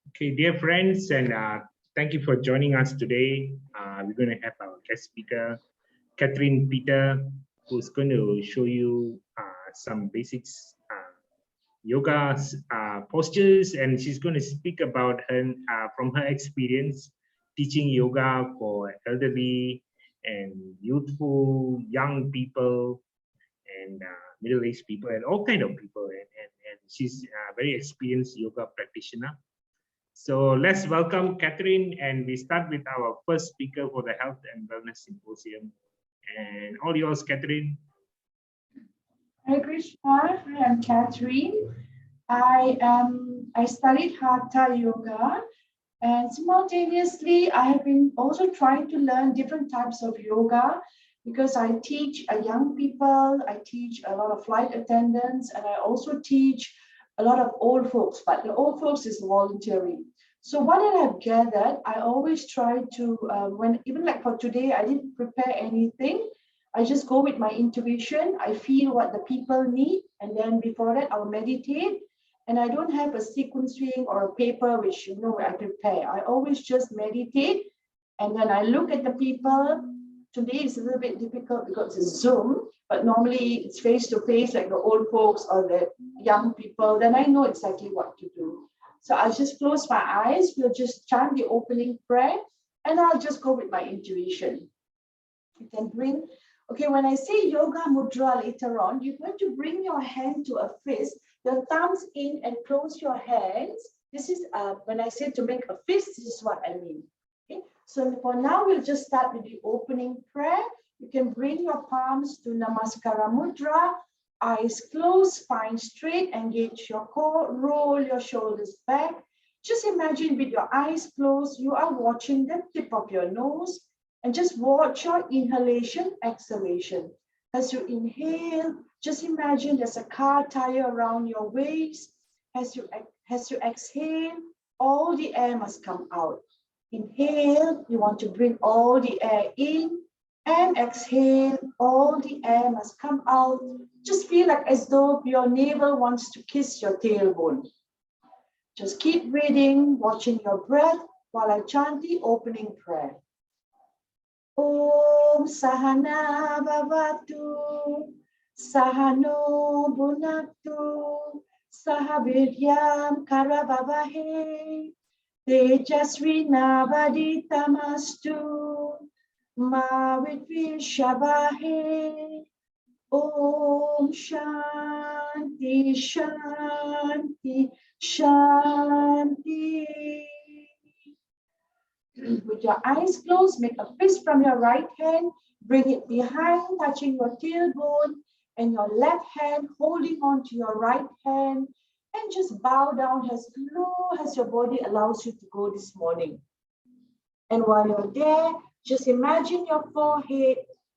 Okay, dear friends, and thank you for joining us today. We're going to have our guest speaker, Catherine Peter, who's going to show you some basics yoga postures, and she's going to speak about her from her experience teaching yoga for elderly and youthful, young people, and middle-aged people, and all kind of people. And she's a very experienced yoga practitioner. So let's welcome Catherine, and we start with our first speaker for the Health and Wellness Symposium. And all yours, Catherine. Hi Krishna, I'm Catherine. I studied Hatha Yoga, and simultaneously I have been also trying to learn different types of yoga because I teach young people, I teach a lot of flight attendants, and I also teach a lot of old folks, but the old folks is voluntary. So what I have gathered, I always try to, even like for today, I didn't prepare anything. I just go with my intuition. I feel what the people need. And then before that, I'll meditate. And I don't have a sequencing or a paper which, I prepare. I always just meditate. And then I look at the people. Today is a little bit difficult because it's Zoom, but normally it's face-to-face, like the old folks or the young people. Then I know exactly what to do. So I'll just close my eyes. We'll just chant the opening prayer. And I'll just go with my intuition. You can bring... Okay, when I say yoga mudra later on, you're going to bring your hand to a fist, your thumbs in and close your hands. This is when I say to make a fist, this is what I mean. Okay, so for now, we'll just start with the opening prayer. You can bring your palms to Namaskara Mudra, eyes closed, spine straight, engage your core, roll your shoulders back. Just imagine with your eyes closed, you are watching the tip of your nose. And just watch your inhalation, exhalation. As you inhale, just imagine there's a car tire around your waist. As you exhale, all the air must come out. Inhale, you want to bring all the air in, and exhale, all the air must come out. Just feel like as though your navel wants to kiss your tailbone. Just keep breathing, watching your breath while I chant the opening prayer. Om Sahana Bhavatu, Sahano Bhunaktu, Sahaviryam Karavavahe, Tejasvina Vaditamastu, Ma Vidvishabahe. Om Shanti Shanti Shanti. With your eyes closed, make a fist from your right hand, bring it behind, touching your tailbone, and your left hand holding on to your right hand, and just bow down as low as your body allows you to go this morning. And while you're there, just imagine your forehead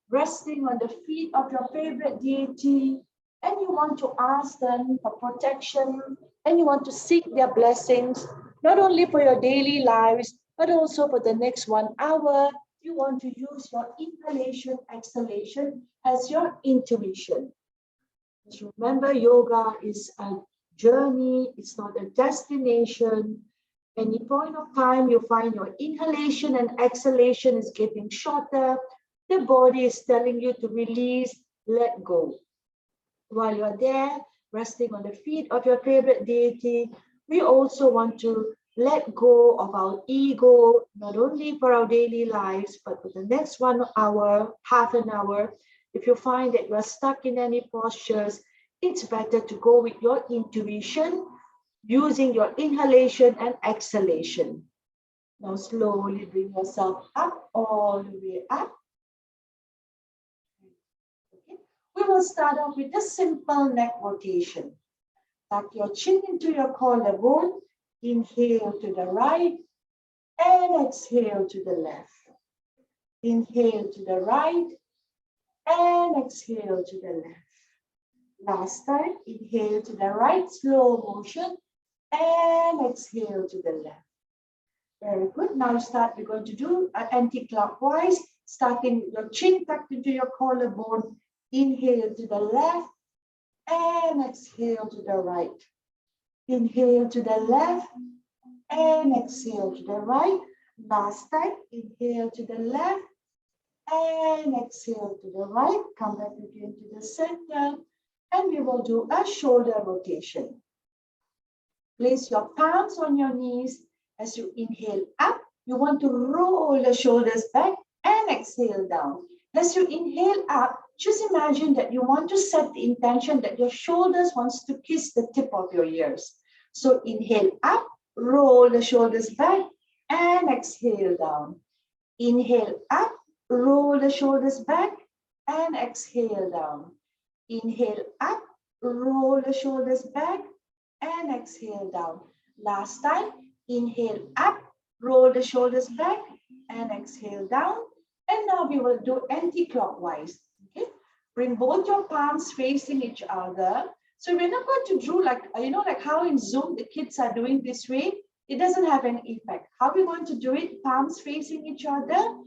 resting on the feet of your favorite deity, and you want to ask them for protection, and you want to seek their blessings, not only for your daily lives, but also for the next 1 hour. You want to use your inhalation, exhalation as your intuition. Just remember, yoga is a journey, it's not a destination. Any point of time you find your inhalation and exhalation is getting shorter, the body is telling you to release, let go. While you're there, resting on the feet of your favorite deity, we also want to let go of our ego, not only for our daily lives, but for the next 1 hour, half an hour. If you find that you are stuck in any postures, it's better to go with your intuition, using your inhalation and exhalation. Now slowly bring yourself up, all the way up. Okay. We will start off with a simple neck rotation. Tuck your chin into your collarbone. Inhale to the right and exhale to the left. Inhale to the right and exhale to the left. Last time, inhale to the right, slow motion, and exhale to the left. Very good. Now we're going to do an anti-clockwise, starting with your chin tucked into your collarbone. Inhale to the left and exhale to the right. Inhale to the left and exhale to the right. Last time, inhale to the left and exhale to the right. Come back again to the center and we will do a shoulder rotation. Place your palms on your knees. As you inhale up, you want to roll the shoulders back and exhale down. As you inhale up, just imagine that you want to set the intention that your shoulders wants to kiss the tip of your ears. So inhale up, roll the shoulders back and exhale down. Inhale up, roll the shoulders back and exhale down. Inhale up, roll the shoulders back and exhale down. Last time, inhale up, roll the shoulders back and exhale down. And now we will do anti-clockwise. Okay, bring both your palms facing each other. So we're not going to do like, like how in Zoom the kids are doing this way. It doesn't have any effect. How we're going to do it, palms facing each other.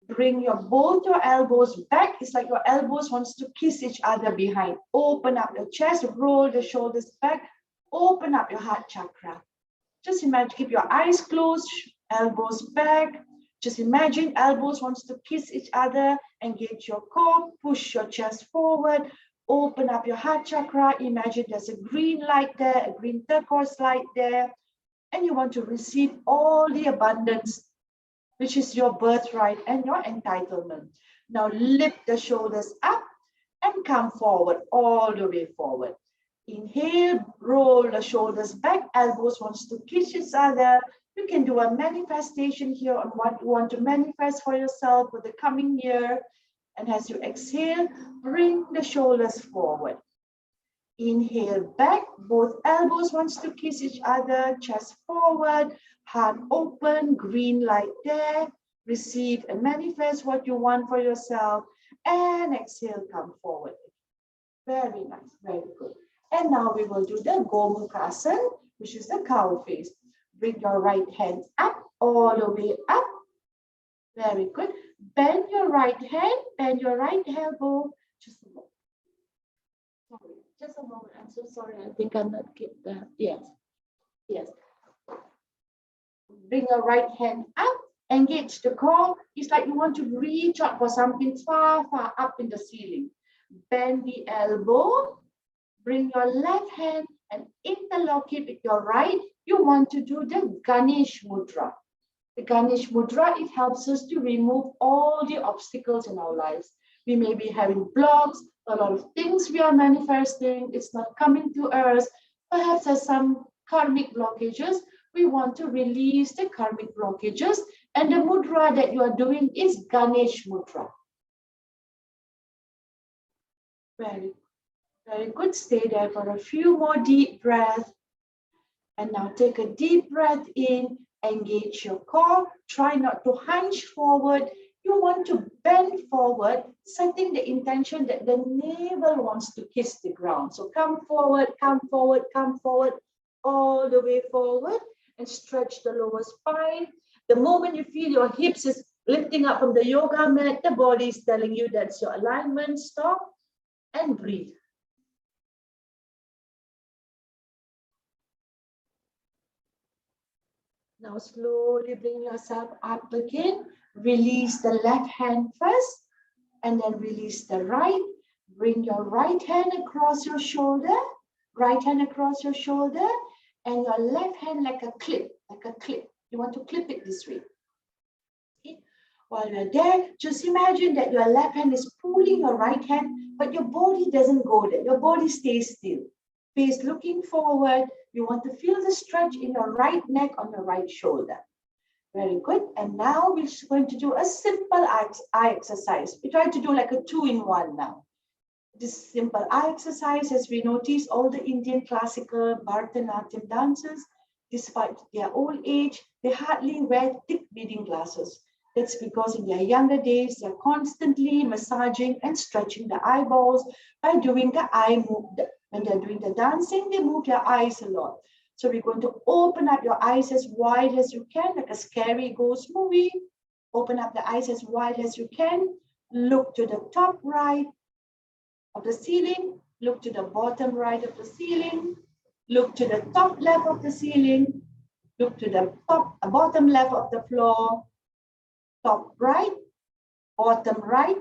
Bring both your elbows back. It's like your elbows wants to kiss each other behind. Open up your chest, roll the shoulders back, open up your heart chakra. Just imagine, keep your eyes closed, elbows back. Just imagine elbows wants to kiss each other. Engage your core, push your chest forward, open up your heart chakra. Imagine there's a green light there, a green turquoise light there. And you want to receive all the abundance, which is your birthright and your entitlement. Now lift the shoulders up and come forward, all the way forward. Inhale, roll the shoulders back, elbows wants to kiss each other. You can do a manifestation here on what you want to manifest for yourself for the coming year. And as you exhale, bring the shoulders forward. Inhale back, both elbows wants to kiss each other, chest forward, heart open, green light there. Receive and manifest what you want for yourself. And exhale, come forward. Very nice, very good. And now we will do the Gomukhasana, which is the cow face. Bring your right hand up, all the way up. Very good. Bend your right hand, bend your right elbow. Just a moment. Sorry, just a moment. I'm so sorry. I think I'm not getting that. Yes, yes. Bring your right hand up, engage the core. It's like you want to reach out for something far, far up in the ceiling. Bend the elbow. Bring your left hand and interlock it with your right. You want to do the Ganesh Mudra. The Ganesh Mudra, it helps us to remove all the obstacles in our lives. We may be having blocks, a lot of things we are manifesting, it's not coming to us. Perhaps there's some karmic blockages. We want to release the karmic blockages. And the mudra that you are doing is Ganesh Mudra. Very good. Stay there for a few more deep breaths. And now take a deep breath in, engage your core. Try not to hunch forward. You want to bend forward, setting the intention that the navel wants to kiss the ground. So come forward, come forward, come forward, all the way forward, and stretch the lower spine. The moment you feel your hips is lifting up from the yoga mat, the body is telling you that's your alignment. Stop and breathe. Now slowly bring yourself up again. Release the left hand first and then release the right. Bring your right hand across your shoulder, and your left hand like a clip, You want to clip it this way. Okay. While you're there, just imagine that your left hand is pulling your right hand, but your body doesn't go there. Your body stays still. Face looking forward. You want to feel the stretch in your right neck on your right shoulder. Very good. And now we're just going to do a simple eye exercise. We try to do like a 2-in-1 now. This simple eye exercise, as we notice, all the Indian classical Bharatanatyam dancers, despite their old age, they hardly wear thick reading glasses. That's because in their younger days, they're constantly massaging and stretching the eyeballs by doing the eye movement. When they're doing the dancing, they move their eyes a lot. So we're going to open up your eyes as wide as you can, like a scary ghost movie. Open up the eyes as wide as you can. Look to the top right of the ceiling. Look to the bottom right of the ceiling. Look to the top left of the ceiling. Look to the bottom left of the floor. Top right, bottom right,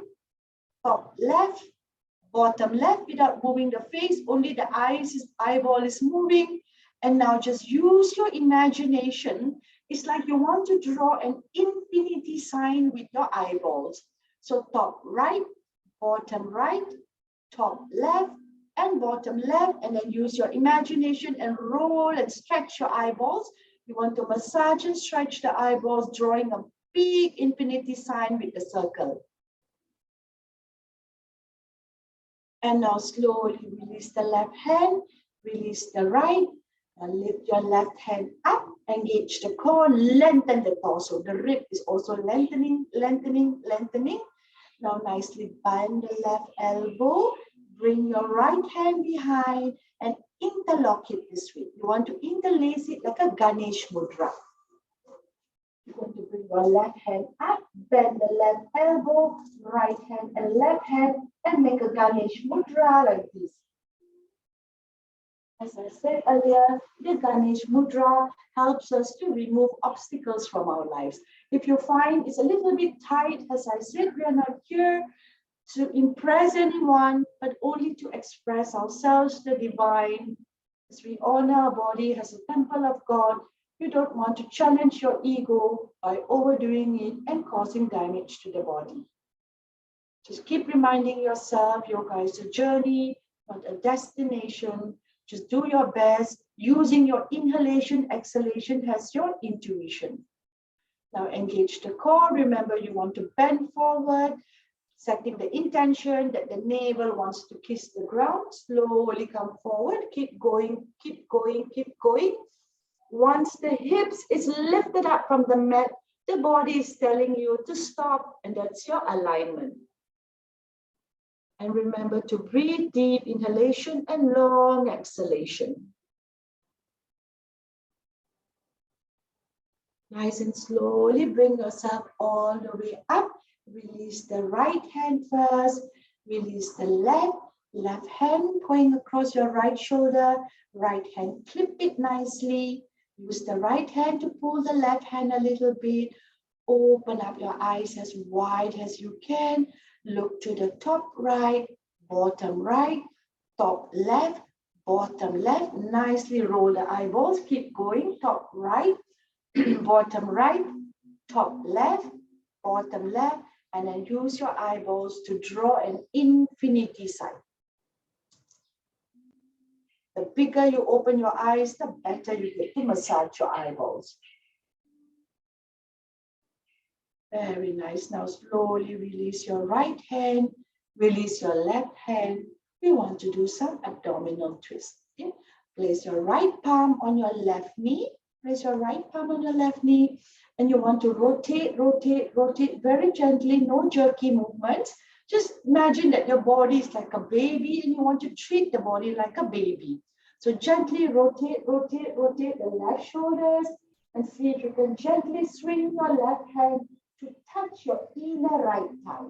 top left, bottom left without moving the face. Only the eyeball is moving. And now just use your imagination. It's like you want to draw an infinity sign with your eyeballs. So top right, bottom right, top left, and bottom left. And then use your imagination and roll and stretch your eyeballs. You want to massage and stretch the eyeballs, drawing a big infinity sign with the circle. And now slowly release the left hand, release the right, and lift your left hand up, engage the core, lengthen the torso. The rib is also lengthening, lengthening, lengthening. Now nicely bend the left elbow, bring your right hand behind and interlock it this way. You want to interlace it like a Ganesh Mudra. You're going to bring your left hand up, bend the left elbow, right hand and left hand, and make a Ganesh Mudra like this. As I said earlier, the Ganesh Mudra helps us to remove obstacles from our lives. If you find it's a little bit tight, as I said, we are not here to impress anyone, but only to express ourselves, the divine. As we honor our body as a temple of God, you don't want to challenge your ego by overdoing it and causing damage to the body. Just keep reminding yourself, yoga is a journey, not a destination. Just do your best, using your inhalation, exhalation as your intuition. Now engage the core. Remember, you want to bend forward, setting the intention that the navel wants to kiss the ground. Slowly come forward. Keep going, keep going, keep going. Once the hips is lifted up from the mat, the body is telling you to stop, and that's your alignment. And remember to breathe deep inhalation and long exhalation. Nice and slowly bring yourself all the way up. Release the right hand first. Release the left hand going across your right shoulder. Right hand, clip it nicely. Use the right hand to pull the left hand a little bit. Open up your eyes as wide as you can. Look to the top right, bottom right, top left, bottom left. Nicely roll the eyeballs. Keep going. Top right, bottom right, top left, bottom left. And then use your eyeballs to draw an infinity sign. The bigger you open your eyes, the better you get to massage your eyeballs. Very nice. Now slowly release your right hand, release your left hand. We want to do some abdominal twist. Okay? Place your right palm on your left knee. Place your right palm on your left knee. And you want to rotate, rotate, rotate very gently, no jerky movements. Just imagine that your body is like a baby and you want to treat the body like a baby. So gently rotate, rotate, rotate the left shoulders and see if you can gently swing your left hand to touch your inner right thigh.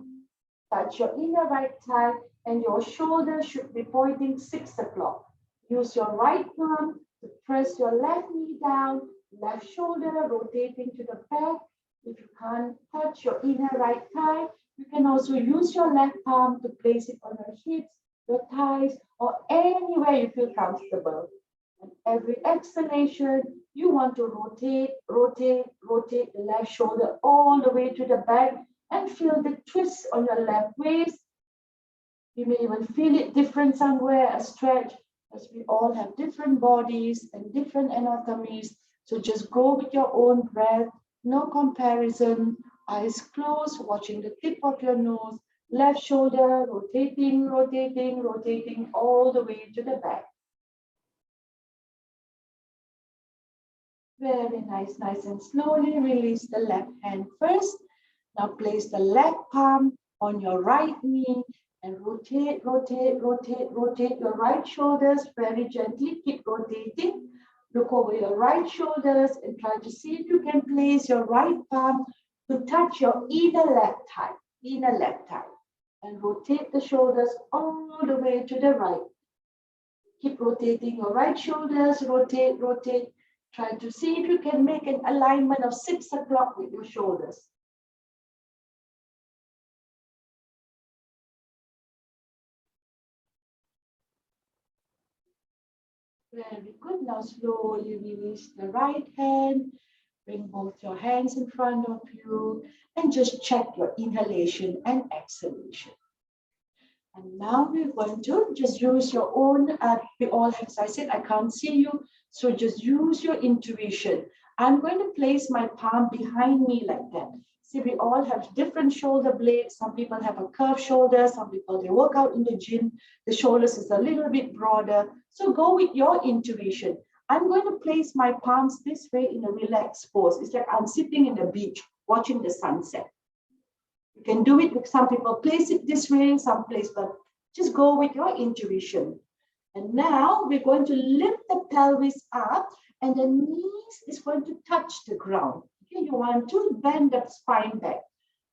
Touch your inner right thigh and your shoulders should be pointing 6 o'clock. Use your right palm to press your left knee down, left shoulder rotating to the back. If you can't touch your inner right thigh, you can also use your left palm to place it on your hips, your thighs, or anywhere you feel comfortable. And every exhalation, you want to rotate, rotate, rotate the left shoulder all the way to the back and feel the twist on your left waist. You may even feel it different somewhere, a stretch, as we all have different bodies and different anatomies. So just go with your own breath, no comparison, eyes closed, watching the tip of your nose, left shoulder, rotating, rotating, rotating all the way to the back. Very nice, nice and slowly release the left hand first. Now place the left palm on your right knee and rotate, rotate, rotate, rotate your right shoulders very gently. Keep rotating. Look over your right shoulders and try to see if you can place your right palm to touch your inner left thigh, and rotate the shoulders all the way to the right. Keep rotating your right shoulders, rotate, rotate. Try to see if you can make an alignment of 6 o'clock with your shoulders. Very good. Now slowly release the right hand. Bring both your hands in front of you and just check your inhalation and exhalation. And now we're going to just use your own, we all have, as I said, I can't see you, so just use your intuition. I'm going to place my palm behind me like that. See, we all have different shoulder blades. Some people have a curved shoulder. Some people, they work out in the gym. The shoulders is a little bit broader. So go with your intuition. I'm going to place my palms this way in a relaxed pose. It's like I'm sitting in the beach watching the sunset. You can do it with some people place it this way, some place, but just go with your intuition. And now we're going to lift the pelvis up and the knees is going to touch the ground. Okay, you want to bend the spine back.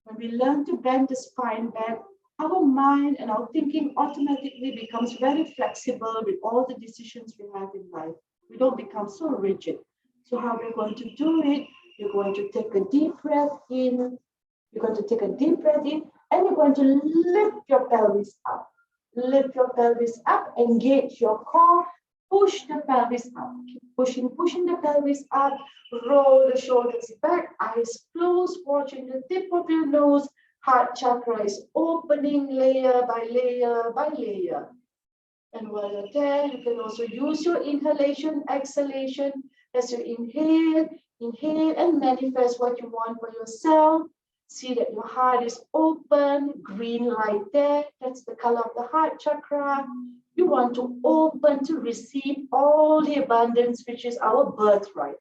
When we learn to bend the spine back, our mind and our thinking automatically becomes very flexible with all the decisions we have in life. We don't become so rigid. So how we're going to do it, you're going to take a deep breath in. You're going to take a deep breath in and you're going to lift your pelvis up. Lift your pelvis up, engage your core, push the pelvis up. Keep pushing, pushing the pelvis up, roll the shoulders back, eyes closed, watching the tip of your nose. Heart chakra is opening layer by layer by layer. And while you're there, you can also use your inhalation, exhalation. As you inhale, inhale and manifest what you want for yourself. See that your heart is open, green light there. That's the color of the heart chakra. You want to open to receive all the abundance, which is our birthright.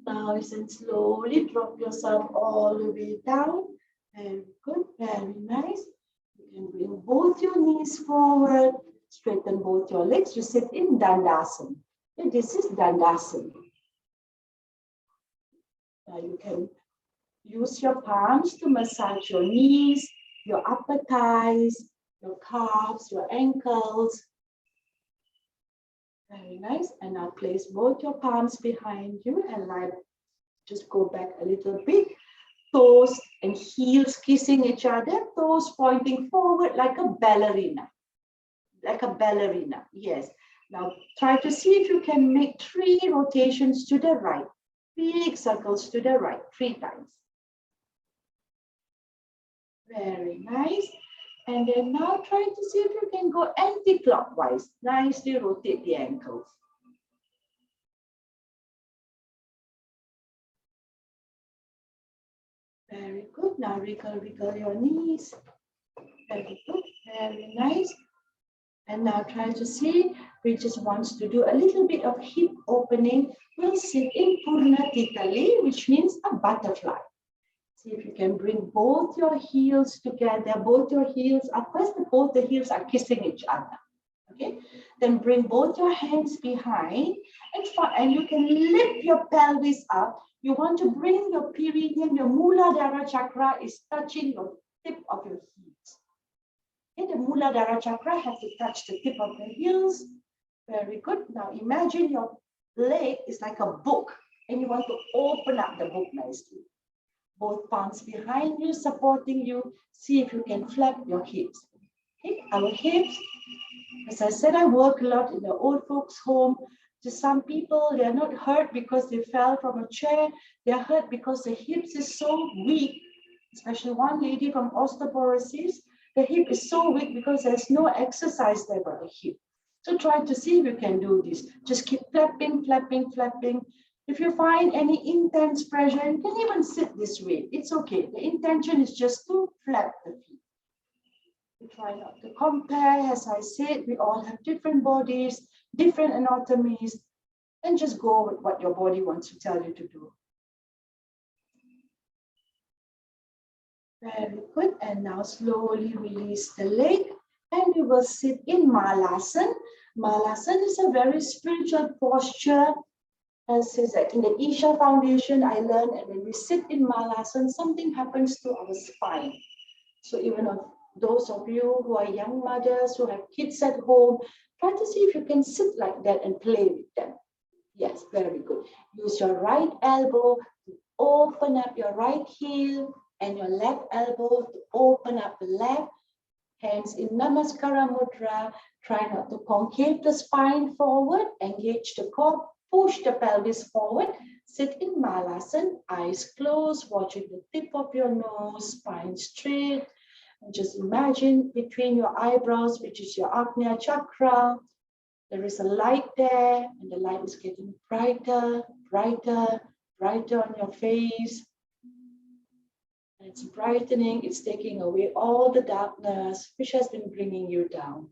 Now, listen, slowly drop yourself all the way down. Very good, very nice. You can bring both your knees forward, straighten both your legs. You sit in Dandasan. And this is Dandasan. Now you can use your palms to massage your knees, your upper thighs, your calves, your ankles. Very nice. And now place both your palms behind you and just go back a little bit. Toes and heels kissing each other, toes pointing forward like a ballerina. Like a ballerina, yes. Now try to see if you can make 3 rotations to the right. Big circles to the right, 3 times. Very nice. And then now try to see if you can go anti-clockwise. Nicely rotate the ankles. Very good. Now wriggle your knees. Very good. Very nice. And now try to see, we just want to do a little bit of hip opening. We'll sit in Purna Titali, which means a butterfly. See if you can bring both your heels together, both your heels up. First, both the heels are kissing each other. Okay, then bring both your hands behind and you can lift your pelvis up. You want to bring your perineum, your Muladhara chakra is touching your tip of your heels. Okay, the Muladhara chakra has to touch the tip of the heels. Very good. Now imagine your leg is like a book and you want to open up the book nicely. Both palms behind you, supporting you. See if you can flap your hips. Okay, our hips. As I said, I work a lot in the old folks' home. To some people, they're not hurt because they fell from a chair. They're hurt because the hips is so weak. Especially one lady from osteoporosis, the hip is so weak because there's no exercise there for the hip. So try to see if you can do this. Just keep flapping, flapping, flapping. If you find any intense pressure, you can even sit this way. It's okay. The intention is just to flap the feet. We try not to compare. As I said, we all have different bodies, different anatomies, and just go with what your body wants to tell you to do. Very good. And now slowly release the leg, and we will sit in Malasana. Malasana is a very spiritual posture. As is like in the Isha Foundation, I learned that when we sit in Malasana, something happens to our spine. So even those of you who are young mothers who have kids at home, try to see if you can sit like that and play with them. Yes, very good. Use your right elbow to open up your right heel and your left elbow to open up the left. Hands in Namaskara Mudra. Try not to concave the spine forward. Engage the core. Push the pelvis forward. Sit in Malasana. Eyes closed. Watching the tip of your nose. Spine straight. And just imagine between your eyebrows, which is your Ajna chakra, there is a light there. And the light is getting brighter, brighter, brighter on your face. It's brightening, it's taking away all the darkness which has been bringing you down.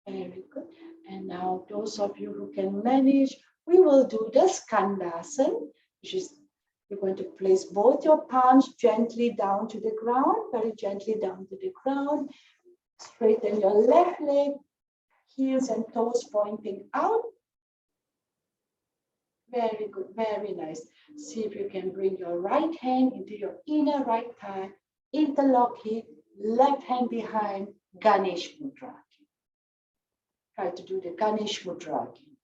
Very good. And now those of you who can manage, we will do the Kandasan, which is you're going to place both your palms gently down to the ground, very gently down to the ground. Straighten your left leg, heels and toes pointing out. Very good, very nice. See if you can bring your right hand into your inner right thigh, interlock it, left hand behind, Ganesh Mudra. Try to do the Ganesh Mudra again.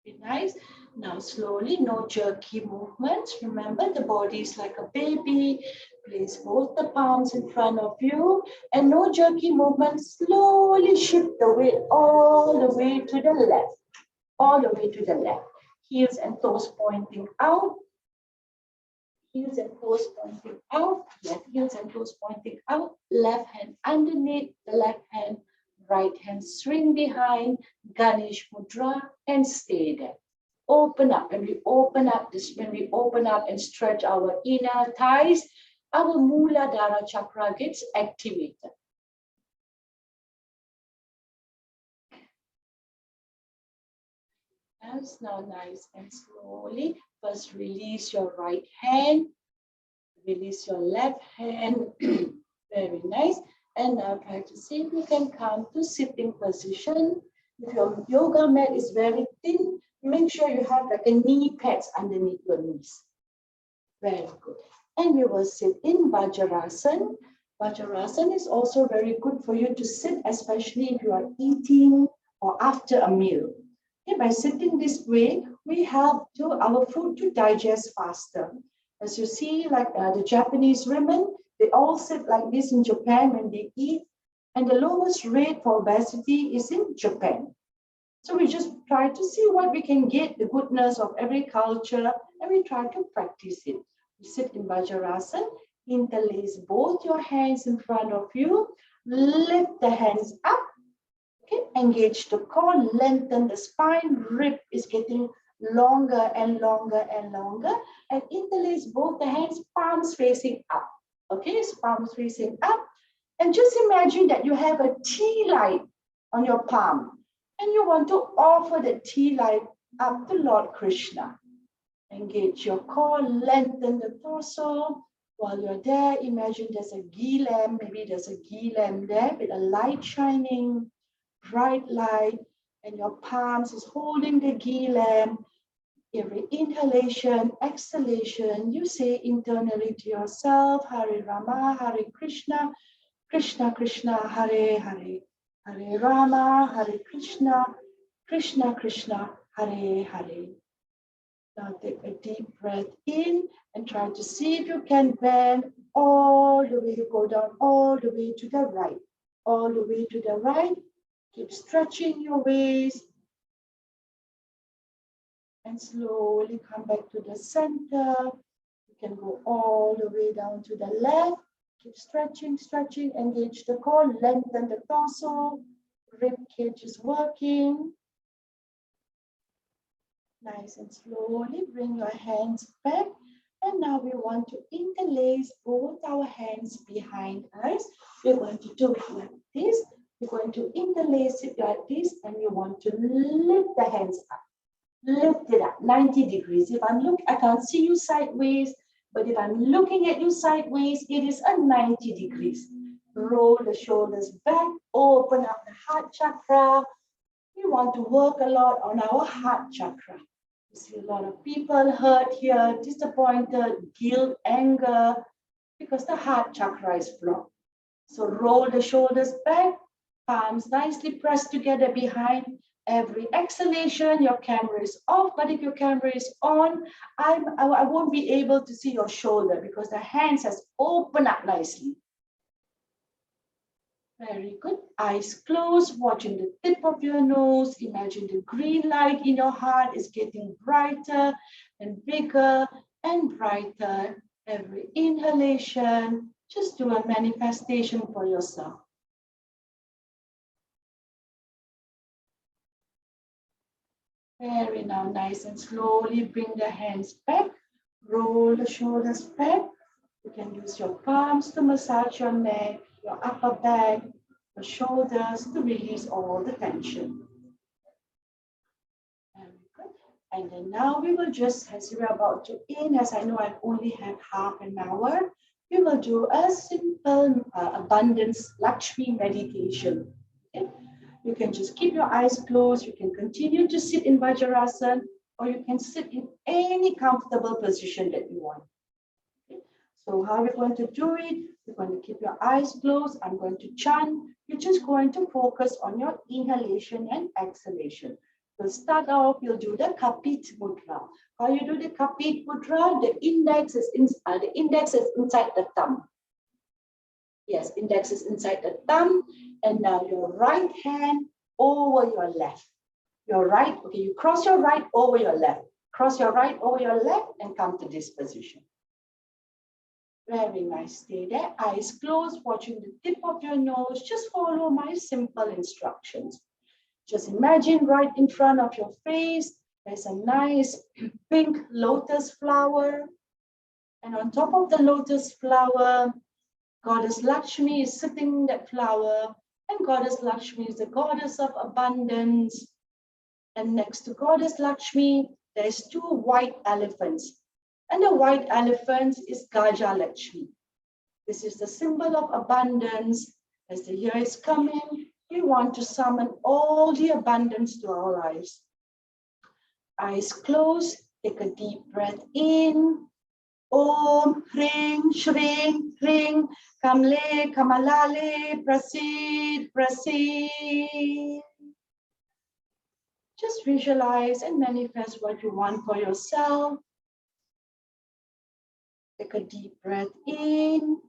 Be nice. Now slowly, no jerky movements. Remember, the body is like a baby. Place both the palms in front of you and no jerky movements. Slowly shift the weight all the way to the left. All the way to the left. Heels and toes pointing out. Heels and toes pointing out. Left heels and toes pointing out. Left hand underneath the left hand. Right hand swing behind. Ganesh Mudra and stay there. Open up. When we open up and stretch our inner thighs, our Muladhara chakra gets activated. Yes, now nice and slowly. First release your right hand. Release your left hand. Very nice. And now try to see if you can come to sitting position. If your yoga mat is very thin, make sure you have like a knee pads underneath your knees. Very good. And you will sit in Vajrasana. Vajrasana is also very good for you to sit, especially if you are eating or after a meal. Okay, by sitting this way, we help our food to digest faster. As you see, like the Japanese women, they all sit like this in Japan when they eat, and the lowest rate for obesity is in Japan. So we just try to see what we can get, the goodness of every culture, and we try to practice it. You sit in Vajrasana, interlace both your hands in front of you, lift the hands up, okay, engage the core, lengthen the spine, rib is getting longer and longer and longer, and interlace both the hands, palms facing up, okay, so palms facing up, and just imagine that you have a tea light on your palm, and you want to offer the tea light up to Lord Krishna. Engage your core, lengthen the torso. While you're there, imagine there's a ghee lamp. Maybe there's a ghee lamp there with a light shining, bright light, and your palms is holding the ghee lamp. Every inhalation, exhalation, you say internally to yourself, Hare Rama, Hare Krishna, Krishna Krishna, Hare Hare, Hare Rama, Hare Krishna, Krishna Krishna, Hare Hare. Now take a deep breath in and try to see if you can bend all the way, go down all the way to the right. All the way to the right. Keep stretching your waist. And slowly come back to the center. You can go all the way down to the left. Keep stretching, stretching, engage the core, lengthen the torso. Rib cage is working. Nice and slowly bring your hands back. And now we want to interlace both our hands behind us. We're going to do it like this. We're going to interlace it like this, and we want to lift the hands up. Lift it up 90 degrees. If I can't see you sideways, but if I'm looking at you sideways, it is a 90 degrees. Roll the shoulders back, open up the heart chakra. We want to work a lot on our heart chakra. You see a lot of people hurt here, disappointed, guilt, anger, because the heart chakra is blocked. So roll the shoulders back, palms nicely pressed together behind. Every exhalation, your camera is off, but if your camera is on, I won't be able to see your shoulder because the hands has opened up nicely. Very good. Eyes closed, watching the tip of your nose. Imagine the green light in your heart is getting brighter and bigger and brighter. Every inhalation, just do a manifestation for yourself. Very now, nice and slowly bring the hands back. Roll the shoulders back. You can use your palms to massage your neck, your upper back, your shoulders to release all the tension. Very good. And then now we will just, as we're about to end, as I know I only have half an hour, we will do a simple abundance Lakshmi meditation. Okay? You can just keep your eyes closed. You can continue to sit in Vajrasana, or you can sit in any comfortable position that you want. Okay? So how we're going to do it, you're going to keep your eyes closed. I'm going to chant. You're just going to focus on your inhalation and exhalation. We'll start off, you'll do the Kapit Mudra. How you do the Kapit Mudra? The index is inside the thumb. Yes, index is inside the thumb. And now your right hand over your left. Your right, okay, you cross your right over your left. Cross your right over your left and come to this position. Very nice. Stay there. Eyes closed, watching the tip of your nose. Just follow my simple instructions. Just imagine right in front of your face, there's a nice pink lotus flower. And on top of the lotus flower, Goddess Lakshmi is sitting in that flower. And Goddess Lakshmi is the goddess of abundance. And next to Goddess Lakshmi, there's two white elephants. And the white elephant is Gaja Lakshmi. This is the symbol of abundance. As the year is coming, we want to summon all the abundance to our lives. Eyes closed, take a deep breath in. Om, Hring, Shring, Hring, Kamle, Kamalale, Prasid, Prasid. Just visualize and manifest what you want for yourself. Take a deep breath in.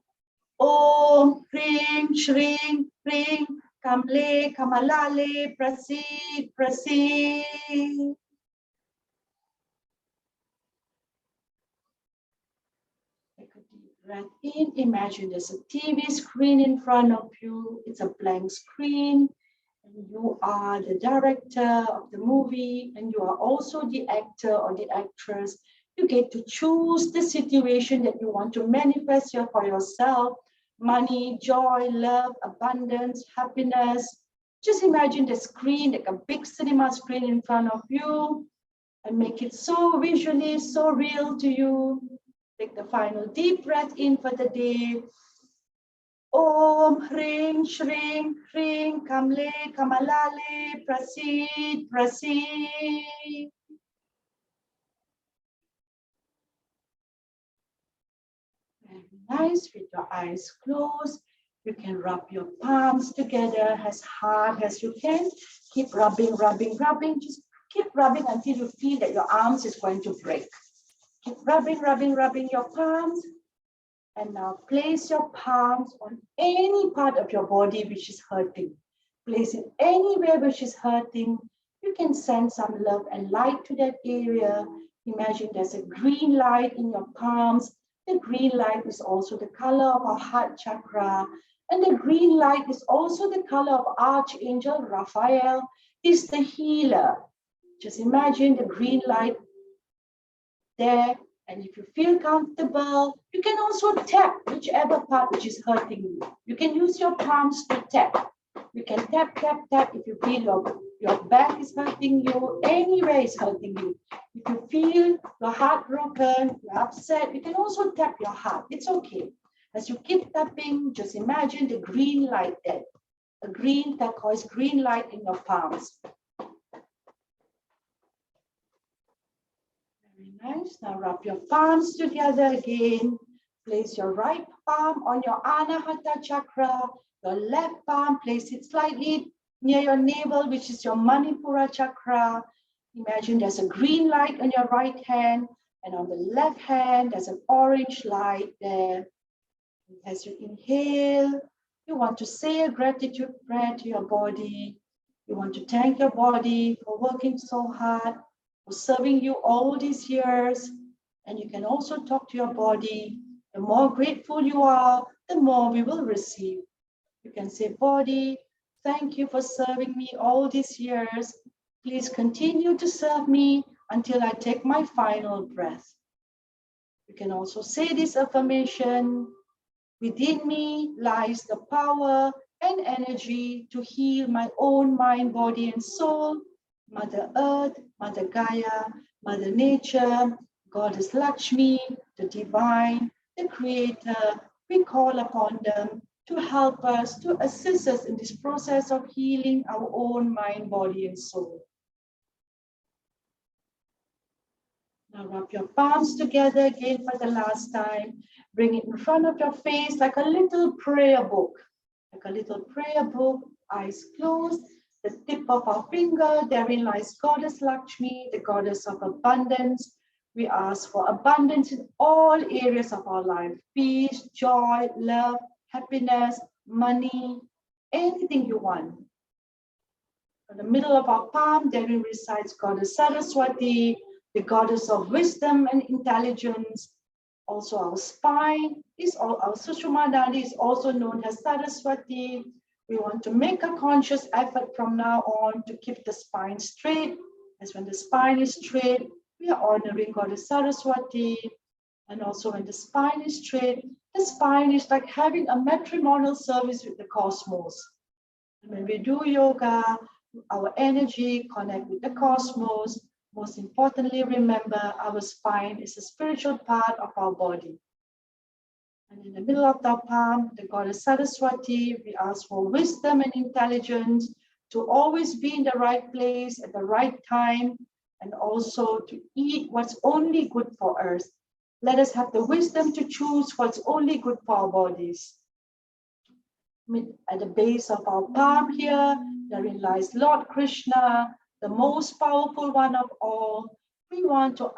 Om, Hring, Shring, Hring, Kamle, Kamalale, Prasid, Prasid. Take a deep breath in. Imagine there's a TV screen in front of you. It's a blank screen. And you are the director of the movie, and you are also the actor or the actress. You get to choose the situation that you want to manifest here for yourself. Money, joy, love, abundance, happiness. Just imagine the screen, like a big cinema screen in front of you, and make it so visually, so real to you. Take the final deep breath in for the day. Om, Hring, Shring, Hring, Kamle, Kamalale, Prasid, Prasid. Very nice. With your eyes closed, you can rub your palms together as hard as you can. Keep rubbing, rubbing, rubbing. Just keep rubbing until you feel that your arms is going to break. Keep rubbing, rubbing, rubbing your palms. And now place your palms on any part of your body which is hurting. Place it anywhere which is hurting. You can send some love and light to that area. Imagine there's a green light in your palms. The green light is also the color of our heart chakra. And the green light is also the color of Archangel Raphael. He's the healer. Just imagine the green light there. And if you feel comfortable, you can also tap whichever part which is hurting you. You can use your palms to tap. You can tap, tap, tap if you feel your back is hurting you, anywhere is hurting you. If you feel your heart broken, you're upset, you can also tap your heart. It's okay. As you keep tapping, just imagine the green light there. A green turquoise green light in your palms. Nice. Now rub your palms together again. Place your right palm on your Anahata chakra. Your left palm, place it slightly near your navel, which is your Manipura chakra. Imagine there's a green light on your right hand, and on the left hand, there's an orange light there. As you inhale, you want to say a gratitude prayer to your body. You want to thank your body for working so hard, for serving you all these years. And you can also talk to your body. The more grateful you are, the more we will receive. You can say, body, thank you for serving me all these years. Please continue to serve me until I take my final breath. You can also say this affirmation: within me lies the power and energy to heal my own mind, body, and soul. Mother Earth, Mother Gaia, Mother Nature, Goddess Lakshmi, the Divine, the Creator, we call upon them to help us, to assist us in this process of healing our own mind, body, and soul. Now rub your palms together again for the last time. Bring it in front of your face like a little prayer book. Like a little prayer book, eyes closed, the tip of our finger, therein lies Goddess Lakshmi, the goddess of abundance. We ask for abundance in all areas of our life: peace, joy, love, happiness, money, anything you want. In the middle of our palm, therein resides Goddess Saraswati, the goddess of wisdom and intelligence. Also our spine is all our Sushumna Nadi is also known as Saraswati. We want to make a conscious effort from now on to keep the spine straight, as when the spine is straight, we are honoring Goddess Saraswati. And also when the spine is straight, the spine is like having a matrimonial service with the cosmos. And when we do yoga, our energy connect with the cosmos. Most importantly, remember our spine is a spiritual part of our body. And in the middle of the palm, the goddess Saraswati, we ask for wisdom and intelligence to always be in the right place at the right time, and also to eat what's only good for us. Let us have the wisdom to choose what's only good for our bodies. At the base of our palm here, therein lies Lord Krishna, the most powerful one of all. We want to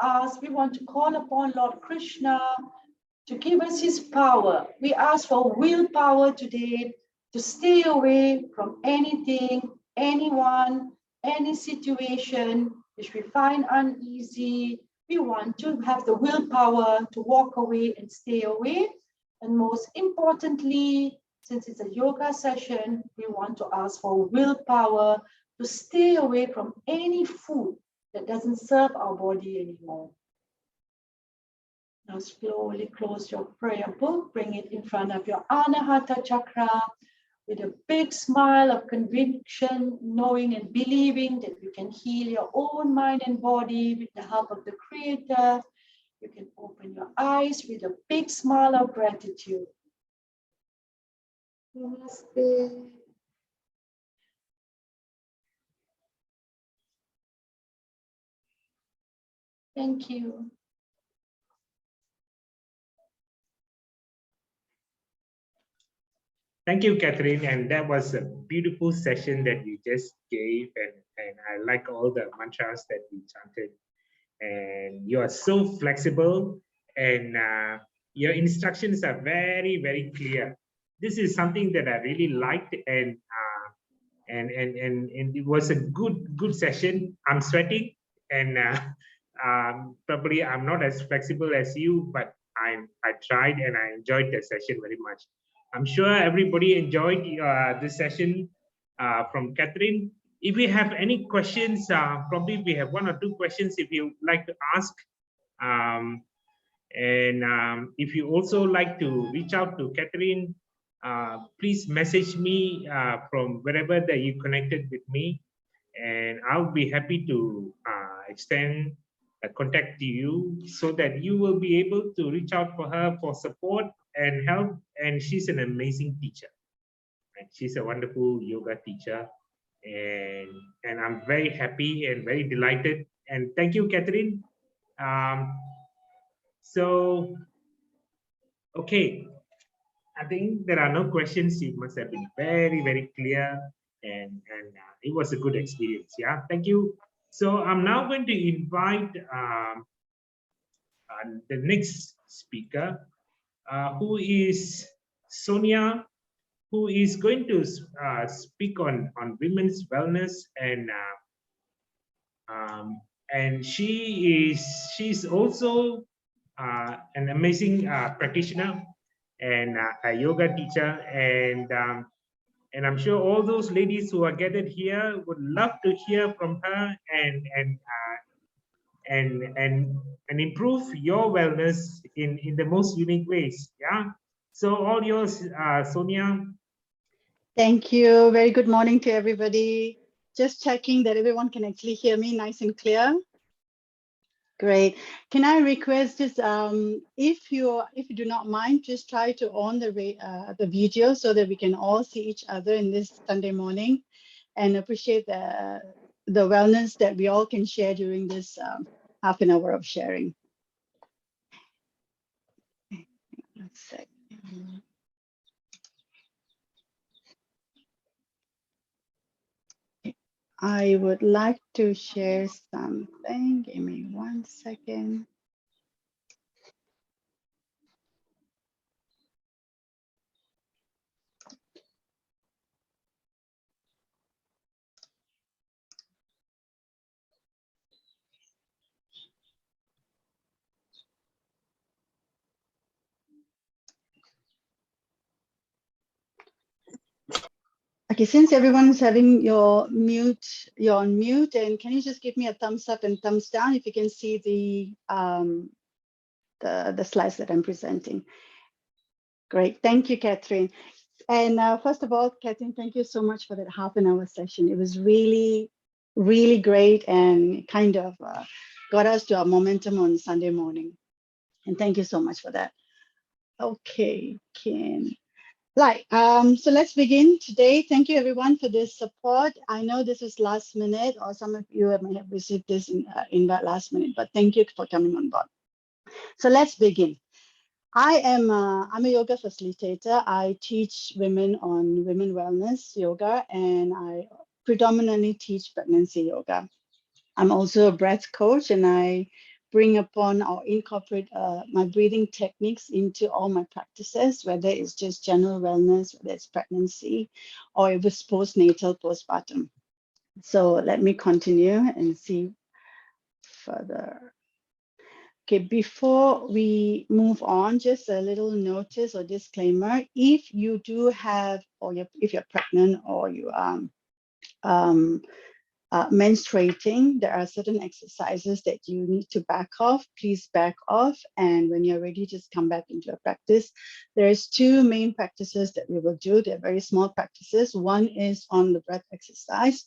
call upon Lord Krishna to give us his power. We ask for willpower today to stay away from anything, anyone, any situation which we find uneasy. We want to have the willpower to walk away and stay away. And most importantly, since it's a yoga session, we want to ask for willpower to stay away from any food that doesn't serve our body anymore. Now slowly close your prayer book, bring it in front of your Anahata chakra with a big smile of conviction, knowing and believing that you can heal your own mind and body with the help of the Creator. You can open your eyes with a big smile of gratitude. Namaste. Thank you. Thank you, Catherine. And that was a beautiful session that you just gave. And I like all the mantras that you chanted. And you are so flexible, and your instructions are very, very clear. This is something that I really liked, and it was a good session. I'm sweating, and probably I'm not as flexible as you, but I tried and I enjoyed the session very much. I'm sure everybody enjoyed this session from Catherine. If you have any questions, probably we have 1 or 2 questions if you like to ask. If you also like to reach out to Catherine, please message me from wherever that you connected with me, and I'll be happy to extend a contact to you so that you will be able to reach out for her for support and help. And she's an amazing teacher. And she's a wonderful yoga teacher. And I'm very happy and very delighted. And thank you, Catherine. So, okay, I think there are no questions. It must have been very, very clear, and it was a good experience. Yeah, thank you. So I'm now going to invite the next speaker, who is Sonia, who is going to speak on women's wellness, and she's also an amazing practitioner and a yoga teacher, and I'm sure all those ladies who are gathered here would love to hear from her and improve your wellness in the most unique ways. Yeah. So all yours, Sonia. Thank you. Very good morning to everybody. Just checking that everyone can actually hear me nice and clear. Great. Can I request just if you do not mind, just try to on the video so that we can all see each other in this Sunday morning, and appreciate the wellness that we all can share during this half an hour of sharing. One second. I would like to share something. Give me 1 second. Okay, since everyone's having you're on mute, and can you just give me a thumbs up and thumbs down if you can see the slides that I'm presenting? Great, thank you, Catherine. And first of all, Catherine, thank you so much for that half an hour session. It was really, really great and kind of got us to our momentum on Sunday morning. And thank you so much for that. Okay, so let's begin today. Thank you everyone for this support. I know this is last minute, or some of you may have received this in that last minute, but thank you for coming on board. So let's begin. I'm a yoga facilitator. I teach women on women wellness yoga, and I predominantly teach pregnancy yoga. I'm also a breath coach, and I bring upon or incorporate my breathing techniques into all my practices, whether it's just general wellness, whether it's pregnancy, or it was postnatal, postpartum. So let me continue and see further. Okay, before we move on, just a little notice or disclaimer. If you do have, if you're pregnant or you menstruating, there are certain exercises that you need to back off. Please back off, and when you're ready, just come back into your practice. There's two main practices that we will do. They're very small practices. One is on the breath exercise,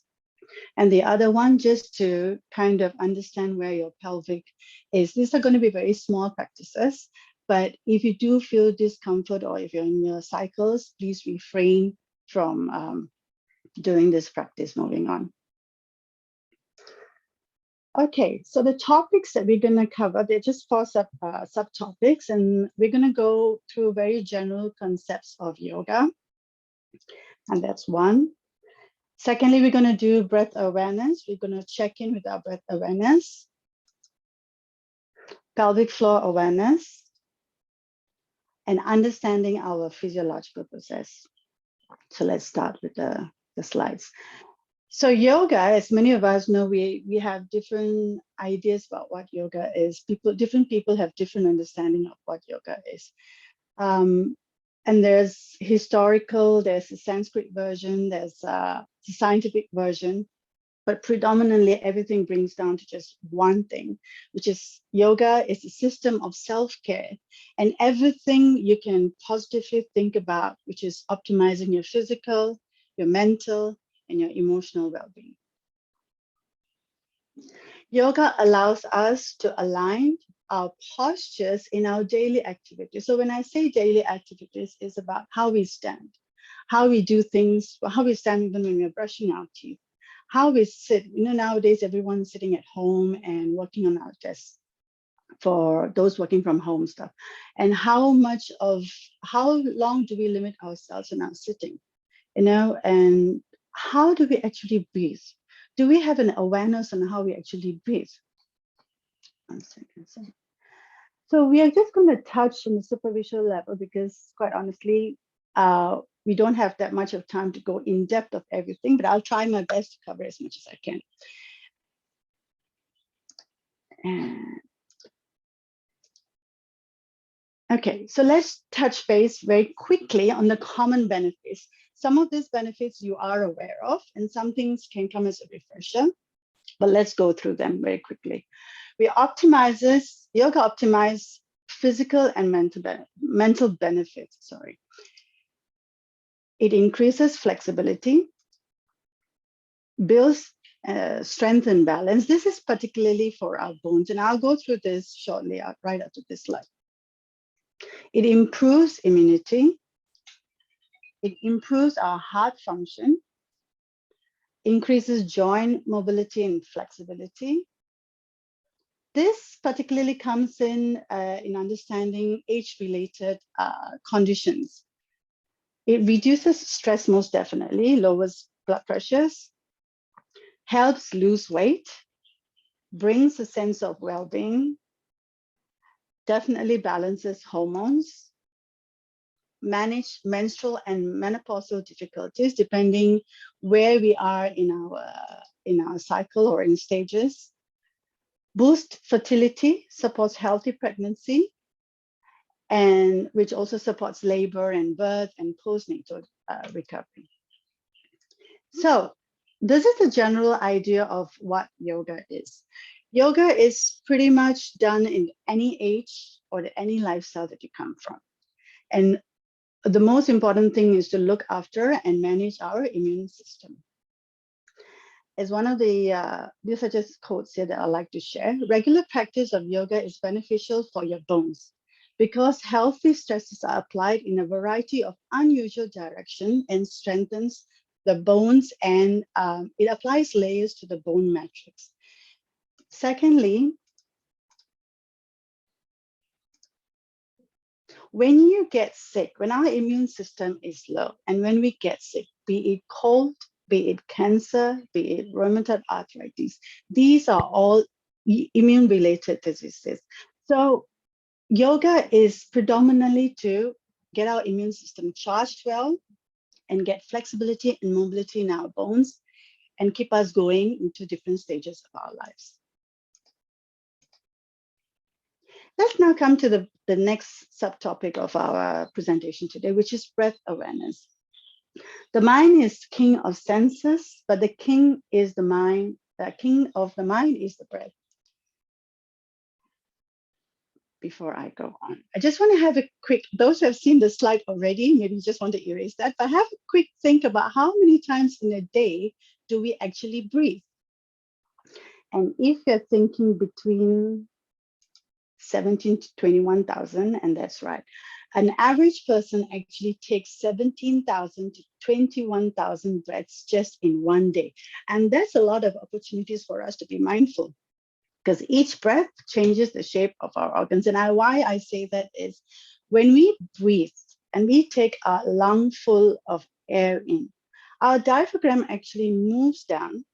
and the other one just to kind of understand where your pelvic is. These are going to be very small practices, but if you do feel discomfort or if you're in your cycles, please refrain from doing this practice. Moving on. Okay, so the topics that we're going to cover, they're just four subtopics, and we're going to go through very general concepts of yoga, and that's one. Secondly, we're going to do breath awareness. We're going to check in with our breath awareness, pelvic floor awareness, and understanding our physiological process. So let's start with the slides. So yoga, as many of us know, we have different ideas about what yoga is. Different people have different understanding of what yoga is. And there's historical, there's a Sanskrit version, there's a scientific version, but predominantly everything brings down to just one thing, which is yoga is a system of self-care, and everything you can positively think about, which is optimizing your physical, your mental, and your emotional well-being. Yoga allows us to align our postures in our daily activities. So when I say daily activities, it's about how we stand, how we do things, how we stand even when we're brushing our teeth, how we sit. You know, nowadays everyone's sitting at home and working on our desks. for those working from home stuff. And how long do we limit ourselves in our sitting, and how do we actually breathe? Do we have an awareness on how we actually breathe? 1 second. So we are just going to touch on the superficial level because quite honestly, we don't have that much of time to go in depth of everything, but I'll try my best to cover as much as I can. Okay, so let's touch base very quickly on the common benefits. Some of these benefits you are aware of, and some things can come as a refresher, but let's go through them very quickly. Yoga optimizes physical and mental benefits, It increases flexibility, builds strength and balance. This is particularly for our bones, and I'll go through this shortly right after this slide. It improves immunity. It improves our heart function, increases joint mobility and flexibility. This particularly comes in understanding age-related conditions. It reduces stress most definitely, lowers blood pressures, helps lose weight, brings a sense of well-being, definitely balances hormones, manage menstrual and menopausal difficulties depending where we are in our cycle or in stages, boost fertility, supports healthy pregnancy, and which also supports labor and birth and postnatal recovery. So this is the general idea of what yoga is. Yoga is pretty much done in any age or any lifestyle that you come from. And the most important thing is to look after and manage our immune system. As one of the, these are just quotes here that I like to share. Regular practice of yoga is beneficial for your bones because healthy stresses are applied in a variety of unusual direction and strengthens the bones, and it applies layers to the bone matrix. Secondly, when you get sick, when our immune system is low, and when we get sick, be it cold, be it cancer, be it rheumatoid arthritis, these are all immune-related diseases. So yoga is predominantly to get our immune system charged well and get flexibility and mobility in our bones and keep us going into different stages of our lives. Let's now come to the next subtopic of our presentation today, which is breath awareness. The mind is king of senses, but the king is the mind. The king of the mind is the breath. Before I go on, I just want to have a quick, those who have seen the slide already, maybe you just want to erase that, but have a quick think about how many times in a day do we actually breathe? And if you're thinking between 17 to 21,000, and that's right. An average person actually takes 17,000 to 21,000 breaths just in one day. And that's a lot of opportunities for us to be mindful because each breath changes the shape of our organs. And why I say that is when we breathe and we take a lung full of air in, our diaphragm actually moves down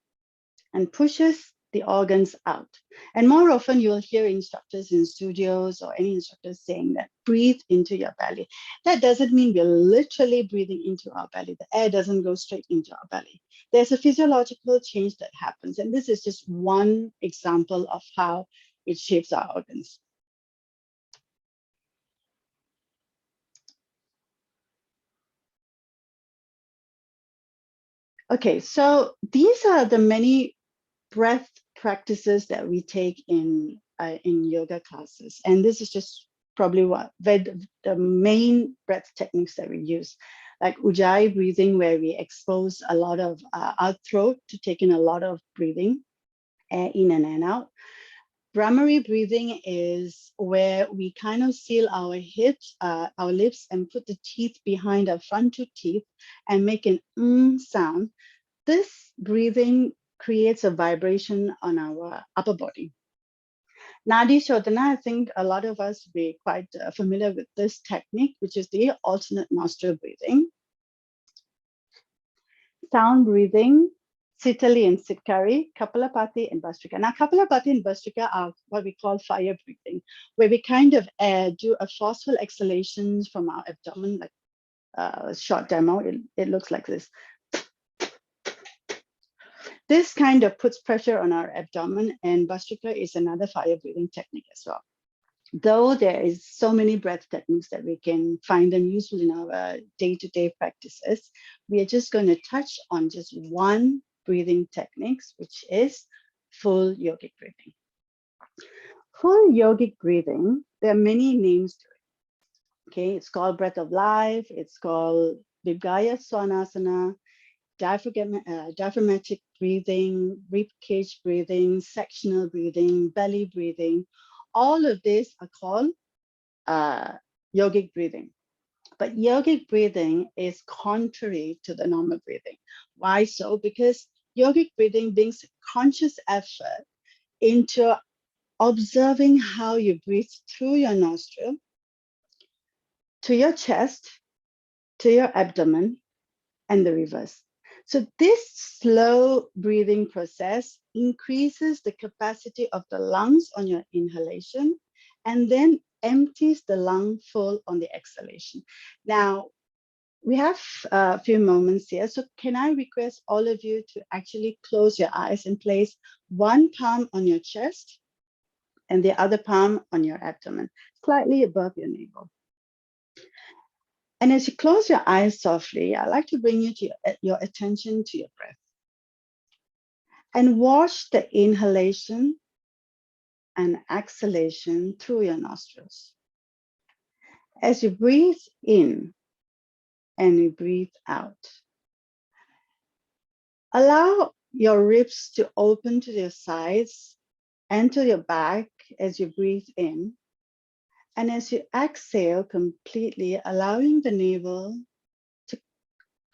and pushes the organs out. And more often you'll hear instructors in studios or any instructors saying that breathe into your belly. That doesn't mean we're literally breathing into our belly. The air doesn't go straight into our belly. There's a physiological change that happens. And this is just one example of how it shapes our organs. Okay, so these are the many breath practices that we take in yoga classes, and this is just probably the main breath techniques that we use, like Ujjayi breathing, where we expose a lot of our throat to take in a lot of breathing, air in and out. Brahmari breathing is where we kind of seal our hips, our lips, and put the teeth behind our front two teeth and make an sound. This breathing creates a vibration on our upper body. Nadi Shodhana, I think a lot of us will be quite familiar with this technique, which is the alternate nostril breathing. Sound breathing, Sitali and Sitkari, Kapalabhati and Bhastrika. Now, Kapalabhati and Bhastrika are what we call fire breathing, where we kind of do a forceful exhalations from our abdomen, like a short demo. It looks like this. This kind of puts pressure on our abdomen, and Bhastrika is another fire breathing technique as well. Though there is so many breath techniques that we can find them useful in our day-to-day practices, we are just going to touch on just one breathing techniques, which is full yogic breathing. Full yogic breathing, there are many names to it. Okay, it's called breath of life, it's called Vibhaya Swanasana, diaphragmatic breathing, rib cage breathing, sectional breathing, belly breathing. All of these are called yogic breathing. But yogic breathing is contrary to the normal breathing. Why so? Because yogic breathing brings conscious effort into observing how you breathe through your nostril, to your chest, to your abdomen, and the reverse. So this slow breathing process increases the capacity of the lungs on your inhalation and then empties the lung full on the exhalation. Now, we have a few moments here. So can I request all of you to actually close your eyes and place one palm on your chest and the other palm on your abdomen, slightly above your navel. And as you close your eyes softly, I'd like to bring you to your attention to your breath. And watch the inhalation and exhalation through your nostrils. As you breathe in and you breathe out, allow your ribs to open to your sides and to your back as you breathe in. And as you exhale completely, allowing the navel to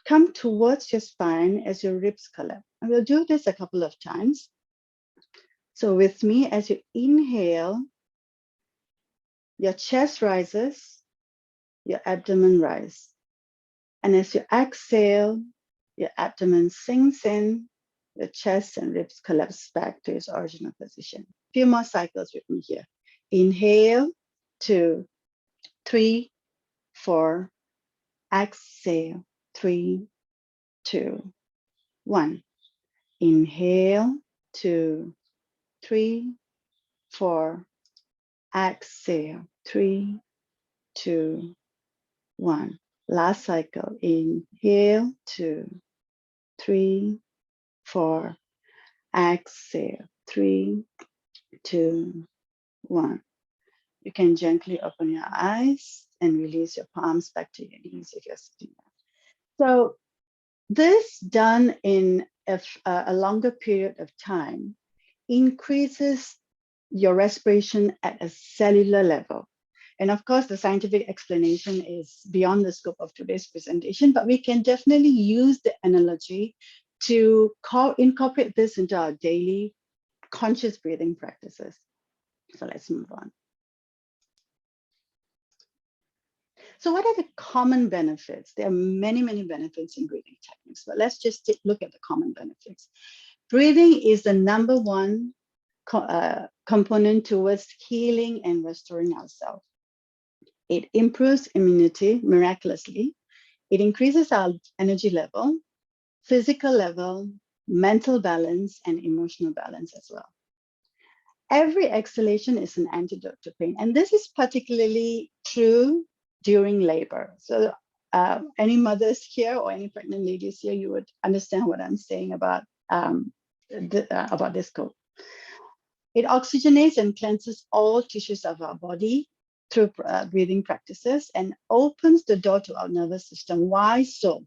come towards your spine as your ribs collapse. And we'll do this a couple of times. So with me, as you inhale, your chest rises, your abdomen rises. And as you exhale, your abdomen sinks in, your chest and ribs collapse back to its original position. A few more cycles with me here. Inhale, 2, 3, 4. Exhale, 3, 2, 1. Inhale, 2, 3, 4. Exhale, 3, 2, 1. Last cycle. Inhale, 2, 3, 4. Exhale, 3, 2, 1. You can gently open your eyes and release your palms back to your knees if you're sitting there. So this done in a longer period of time increases your respiration at a cellular level. And of course, the scientific explanation is beyond the scope of today's presentation, but we can definitely use the analogy to incorporate this into our daily conscious breathing practices. So let's move on. So what are the common benefits? There are many, many benefits in breathing techniques, but let's just look at the common benefits. Breathing is the number one component towards healing and restoring ourselves. It improves immunity miraculously. It increases our energy level, physical level, mental balance, and emotional balance as well. Every exhalation is an antidote to pain, and this is particularly true during labor. So any mothers here or any pregnant ladies here, you would understand what I'm saying about this quote. It oxygenates and cleanses all tissues of our body through breathing practices and opens the door to our nervous system. Why so?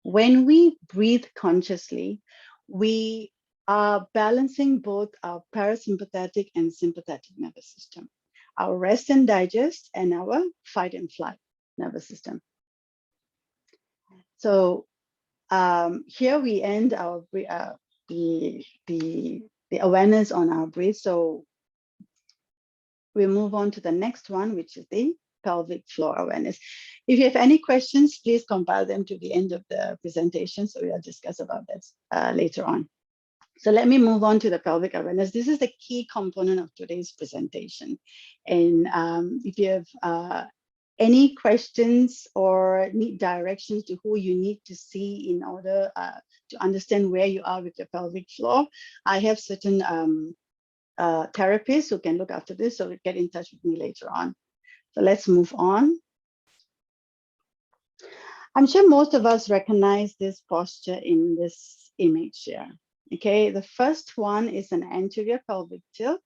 When we breathe consciously, we are balancing both our parasympathetic and sympathetic nervous system, our rest and digest, and our fight and flight nervous system. So here we end our the awareness on our breath. So we move on to the next one, which is the pelvic floor awareness. If you have any questions, please compile them to the end of the presentation. So we'll discuss about that later on. So let me move on to the pelvic awareness. This is the key component of today's presentation. And if you have any questions or need directions to who you need to see in order to understand where you are with your pelvic floor, I have certain therapists who can look after this, so get in touch with me later on. So let's move on. I'm sure most of us recognize this posture in this image here. Okay, the first one is an anterior pelvic tilt,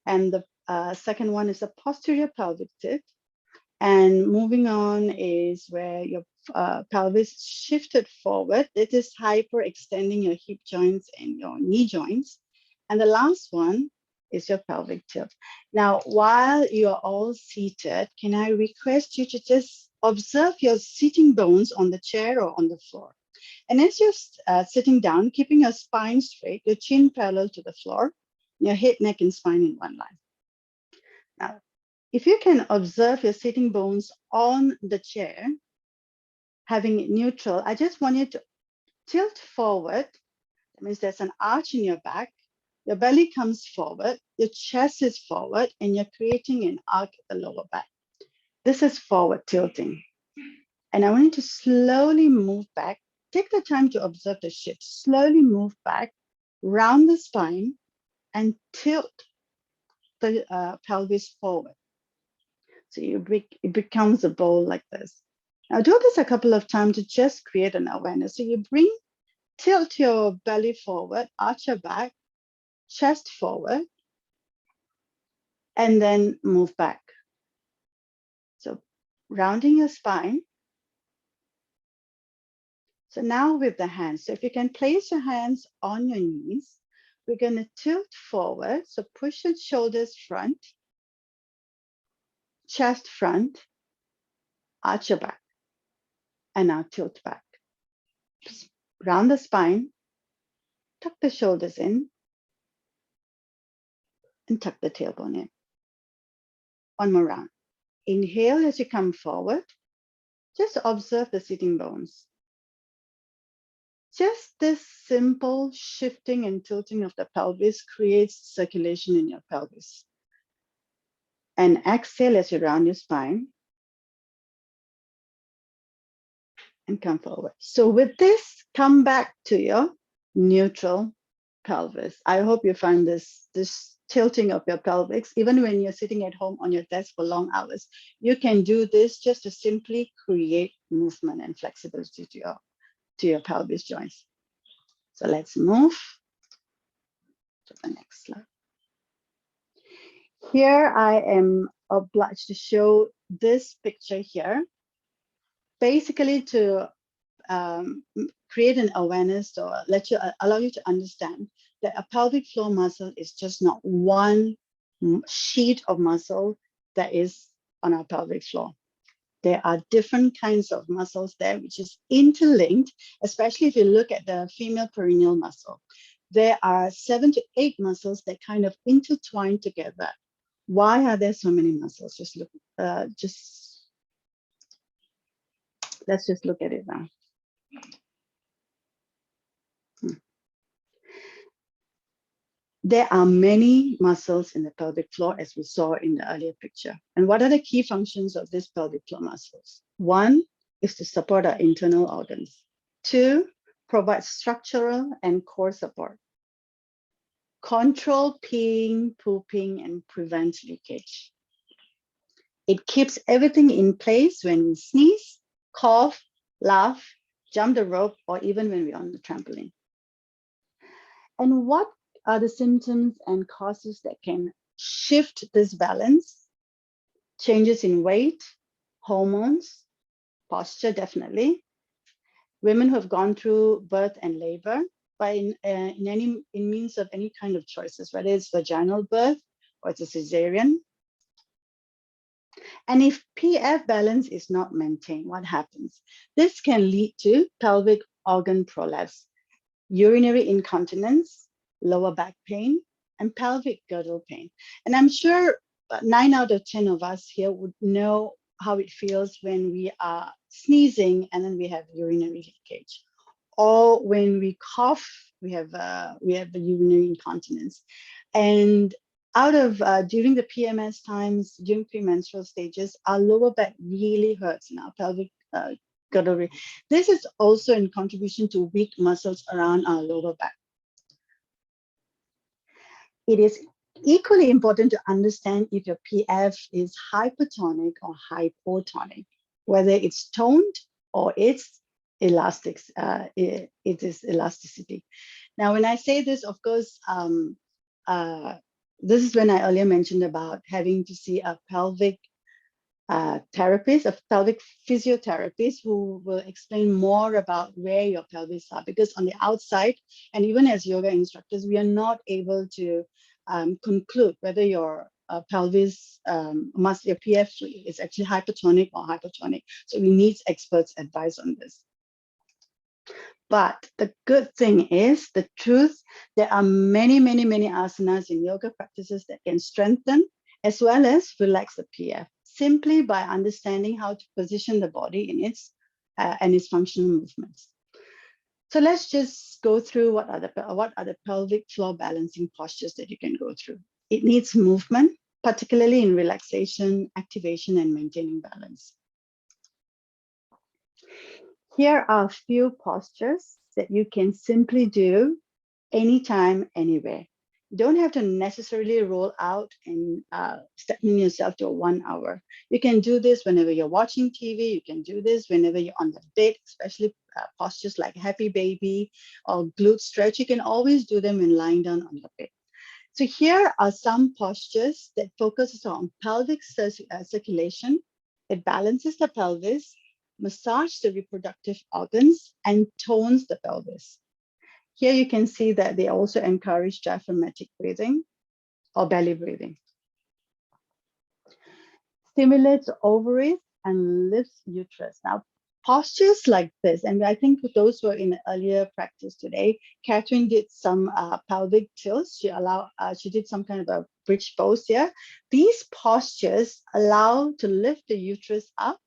and the second one is a posterior pelvic tilt. And moving on is where your pelvis shifted forward. It is hyperextending your hip joints and your knee joints. And the last one is your pelvic tilt. Now, while you're all seated, can I request you to just observe your sitting bones on the chair or on the floor? And as you're sitting down, keeping your spine straight, your chin parallel to the floor, your head, neck, and spine in one line. Now, if you can observe your sitting bones on the chair, having it neutral, I just want you to tilt forward. That means there's an arch in your back. Your belly comes forward, your chest is forward, and you're creating an arc at the lower back. This is forward tilting. And I want you to slowly move back. Take the time to observe the shift. Slowly move back, round the spine, and tilt the pelvis forward. So it becomes a bowl like this. Now do this a couple of times to just create an awareness. So you tilt your belly forward, arch your back, chest forward, and then move back. So rounding your spine. So now with the hands, so if you can place your hands on your knees, we're going to tilt forward. So push your shoulders front, chest front, arch your back, and now tilt back. Round the spine, tuck the shoulders in, and tuck the tailbone in. One more round. Inhale as you come forward. Just observe the sitting bones. Just this simple shifting and tilting of the pelvis creates circulation in your pelvis. And exhale as you round your spine and come forward. So with this, come back to your neutral pelvis. I hope you find this tilting of your pelvis, even when you're sitting at home on your desk for long hours, you can do this just to simply create movement and flexibility to your pelvis joints. So let's move to the next slide. Here I am obliged to show this picture here, basically to create an awareness or allow you to understand that a pelvic floor muscle is just not one sheet of muscle that is on our pelvic floor. There are different kinds of muscles there, which is interlinked, especially if you look at the female perineal muscle. There are 7 to 8 muscles that kind of intertwine together. Why are there so many muscles? Let's just look at it now. There are many muscles in the pelvic floor, as we saw in the earlier picture. And what are the key functions of these pelvic floor muscles? 1 is to support our internal organs. 2, provide structural and core support. Control peeing, pooping, and prevent leakage. It keeps everything in place when we sneeze, cough, laugh, jump the rope, or even when we're on the trampoline. And what are the symptoms and causes that can shift this balance? Changes in weight, hormones, posture, definitely. Women who have gone through birth and labor, but in means of any kind of choices, whether it's vaginal birth or it's a cesarean. And if PF balance is not maintained, what happens? This can lead to pelvic organ prolapse, urinary incontinence, lower back pain, and pelvic girdle pain. And I'm sure 9 out of 10 of us here would know how it feels when we are sneezing and then we have urinary leakage, or when we cough, we have the urinary incontinence. And during the PMS times, during premenstrual stages, our lower back really hurts in our pelvic girdle. This is also in contribution to weak muscles around our lower back. It is equally important to understand if your PF is hypertonic or hypotonic, whether it's toned or it's elastic. It is elasticity. Now, when I say this, of course, this is when I earlier mentioned about having to see a pelvic therapist, a pelvic physiotherapist, who will explain more about where your pelvis are, because on the outside, and even as yoga instructors, we are not able to conclude whether your pelvis your PF is actually hypertonic or hypotonic. So we need experts' advice on this. But the good thing is, the truth, there are many, many, many asanas in yoga practices that can strengthen as well as relax the PF, simply by understanding how to position the body in its functional movements. So let's just go through what are the pelvic floor balancing postures that you can go through. It needs movement, particularly in relaxation, activation, and maintaining balance. Here are a few postures that you can simply do anytime, anywhere. You don't have to necessarily roll out and stagnate yourself to 1 hour. You can do this whenever you're watching TV. You can do this whenever you're on the bed, especially postures like happy baby or glute stretch. You can always do them when lying down on the bed. So here are some postures that focuses on pelvic circulation. It balances the pelvis, massage the reproductive organs, and tones the pelvis. Here you can see that they also encourage diaphragmatic breathing or belly breathing. Stimulates ovaries and lifts uterus. Now, postures like this, and I think those were in earlier practice today, Catherine did some pelvic tilts. She did some kind of a bridge pose here. These postures allow to lift the uterus up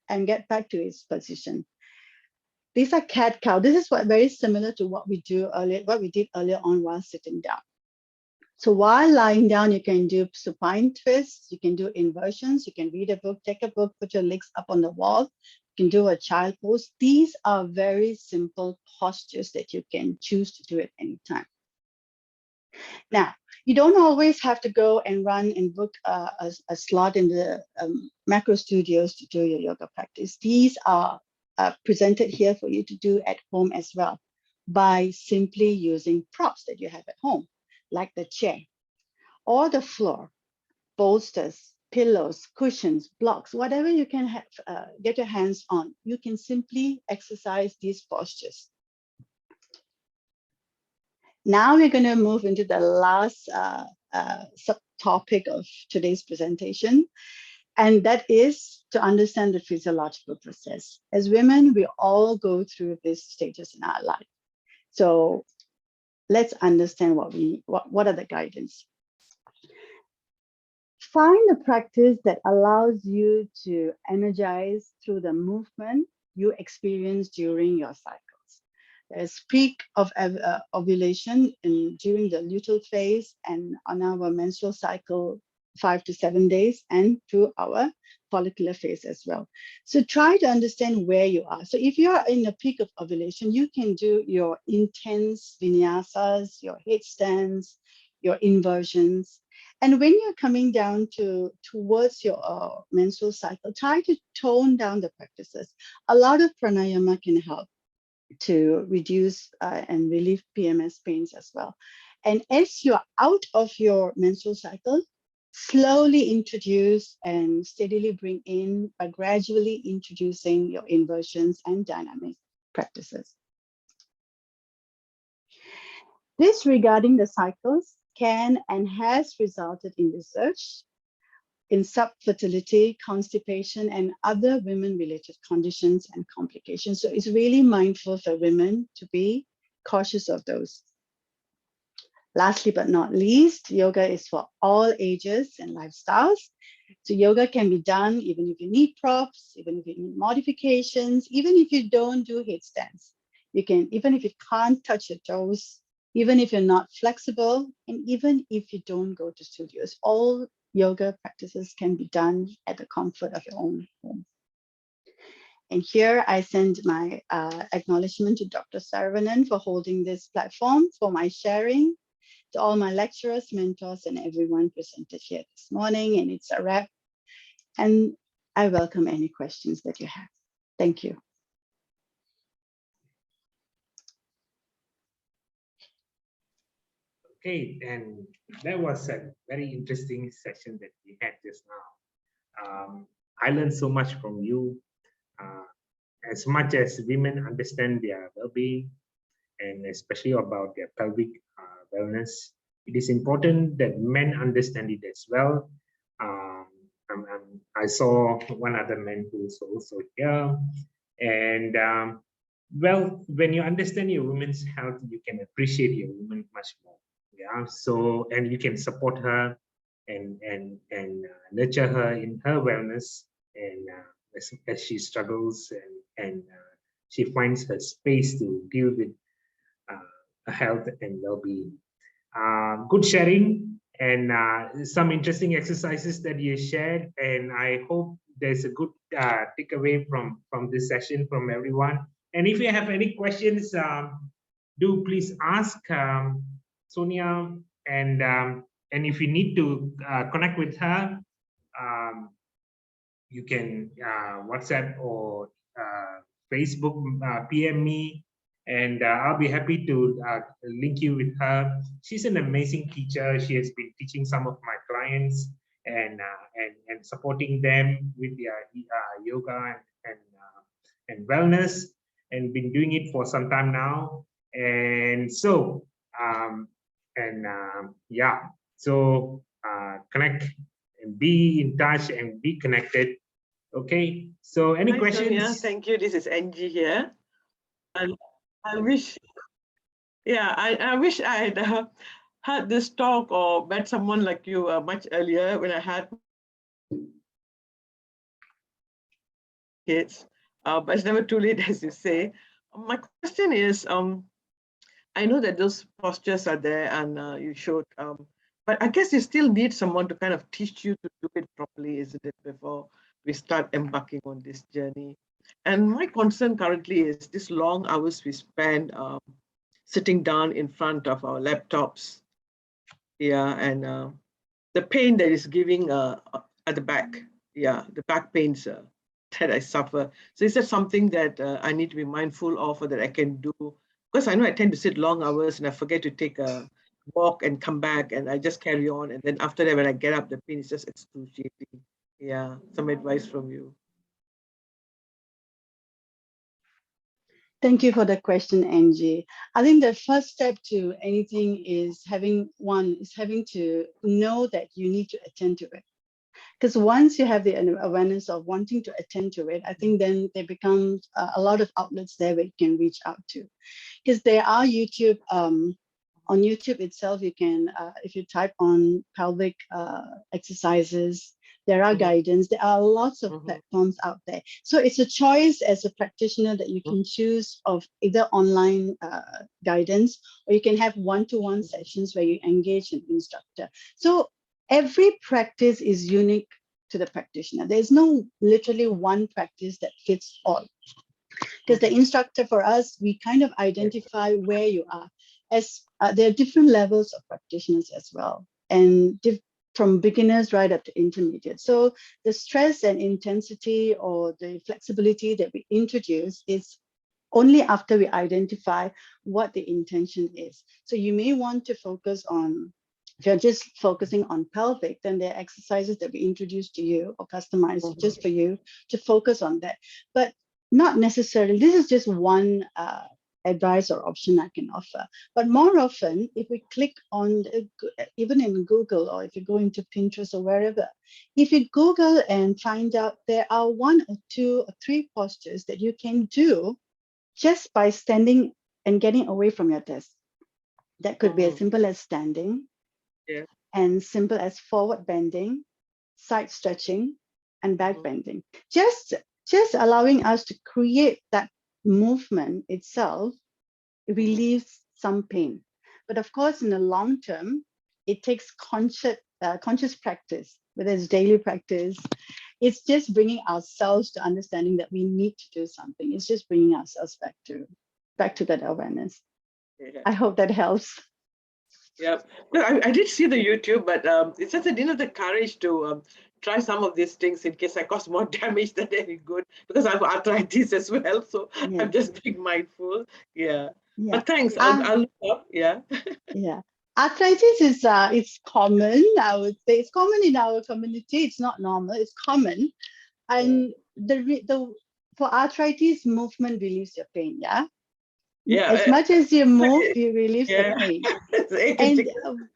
and get back to its position. These are cat-cow. This is very similar to what we did earlier on while sitting down. So while lying down, you can do supine twists, you can do inversions, you can read a book, take a book, put your legs up on the wall, you can do a child pose. These are very simple postures that you can choose to do at any time. Now, you don't always have to go and run and book a slot in the macro studios to do your yoga practice. These are presented here for you to do at home as well, by simply using props that you have at home, like the chair or the floor, bolsters, pillows, cushions, blocks, whatever you can have, get your hands on. You can simply exercise these postures. Now we're going to move into the last subtopic of today's presentation, and that is to understand the physiological process. As women, we all go through these stages in our life. So let's understand what are the guidance. Find a practice that allows you to energize through the movement you experience during your cycles. There's peak of ovulation during the luteal phase and on our menstrual cycle, 5 to 7 days, and through our follicular phase as well. So try to understand where you are. So if you are in a peak of ovulation, you can do your intense vinyasas, your headstands, your inversions. And when you're coming down towards your menstrual cycle, try to tone down the practices. A lot of pranayama can help to reduce and relieve PMS pains as well. And as you're out of your menstrual cycle, slowly introduce and steadily bring in by gradually introducing your inversions and dynamic practices. This regarding the cycles can and has resulted in research in subfertility, constipation, and other women-related conditions and complications. So it's really mindful for women to be cautious of those. Lastly but not least, yoga is for all ages and lifestyles. So yoga can be done even if you need props, even if you need modifications, even if you don't do headstands. You can, even if you can't touch your toes, even if you're not flexible, and even if you don't go to studios, all yoga practices can be done at the comfort of your own home. And here I send my acknowledgement to Dr. Saravanan for holding this platform for my sharing, to all my lecturers, mentors, and everyone presented here this morning. And it's a wrap. And I welcome any questions that you have. Thank you. Okay, and that was a very interesting session that we had just now. I learned so much from you. As much as women understand their well-being, and especially about their pelvic wellness, it is important that men understand it as well. I saw one other man who's also here, and well, when you understand your woman's health, you can appreciate your woman much more. Yeah, so, and you can support her and nurture her in her wellness, and as she struggles and she finds her space to deal with health and well-being. Good sharing and some interesting exercises that you shared, and I hope there's a good takeaway from this session from everyone. And if you have any questions, do please ask Sonia, and if you need to connect with her, you can WhatsApp or Facebook PM me, and I'll be happy to link you with her. She's an amazing teacher. She has been teaching some of my clients and supporting them with their yoga and wellness, and been doing it for some time now. And so yeah, so connect and be in touch and be connected. Okay, so any Hi, questions? Sonia. Thank you. This is Angie here. And I wish, yeah, I wish I had had this talk or met someone like you much earlier when I had kids, but it's never too late, as you say. My question is, I know that those postures are there and you showed, but I guess you still need someone to kind of teach you to do it properly, isn't it, before we start embarking on this journey? And my concern currently is this long hours we spend sitting down in front of our laptops, yeah, and the pain that is giving at the back, yeah, the back pains that I suffer. So is that something that I need to be mindful of, or that I can do? Because I know I tend to sit long hours and I forget to take a walk and come back, and I just carry on. And then after that, when I get up, the pain is just excruciating. Yeah, some advice from you. Thank you for the question, Angie. I think the first step to anything is having to know that you need to attend to it. Because once you have the awareness of wanting to attend to it, I think then there becomes a lot of outlets there where you can reach out to. Because there are YouTube, on YouTube itself, you can, if you type on pelvic exercises, there are guidance. There are lots of platforms out there. So it's a choice as a practitioner that you can choose of either online guidance, or you can have one-to-one sessions where you engage an instructor. So every practice is unique to the practitioner. There's no literally one practice that fits all. Because the instructor for us, we kind of identify where you are. As there are different levels of practitioners as well, and from beginners right up to intermediate. So the stress and intensity or the flexibility that we introduce is only after we identify what the intention is. So you may want to focus on, if you're just focusing on pelvic, then there are exercises that we introduce to you or customize just for you to focus on that. But not necessarily, this is just one advice or option I can offer. But more often, if we click on, even in Google, or if you go into Pinterest or wherever, if you Google and find out there are 1 or 2 or 3 postures that you can do just by standing and getting away from your desk. That could be as simple as standing, and simple as forward bending, side stretching, and back bending. Just allowing us to create that movement itself relieves some pain. But of course, in the long term, it takes conscious practice, whether it's daily practice. It's just bringing ourselves to understanding that we need to do something. It's just bringing ourselves back to that awareness. I hope that helps. Yeah, no, I did see the YouTube, but it's just I didn't have the courage to try some of these things in case I cause more damage than any good, because I have arthritis as well. So I'm just being mindful. Yeah. But thanks. I'll look up. Yeah. Yeah. Arthritis is it's common. I would say it's common in our community. It's not normal. It's common, and for arthritis, movement relieves your pain. Yeah. As much as you move, you relieve the pain. And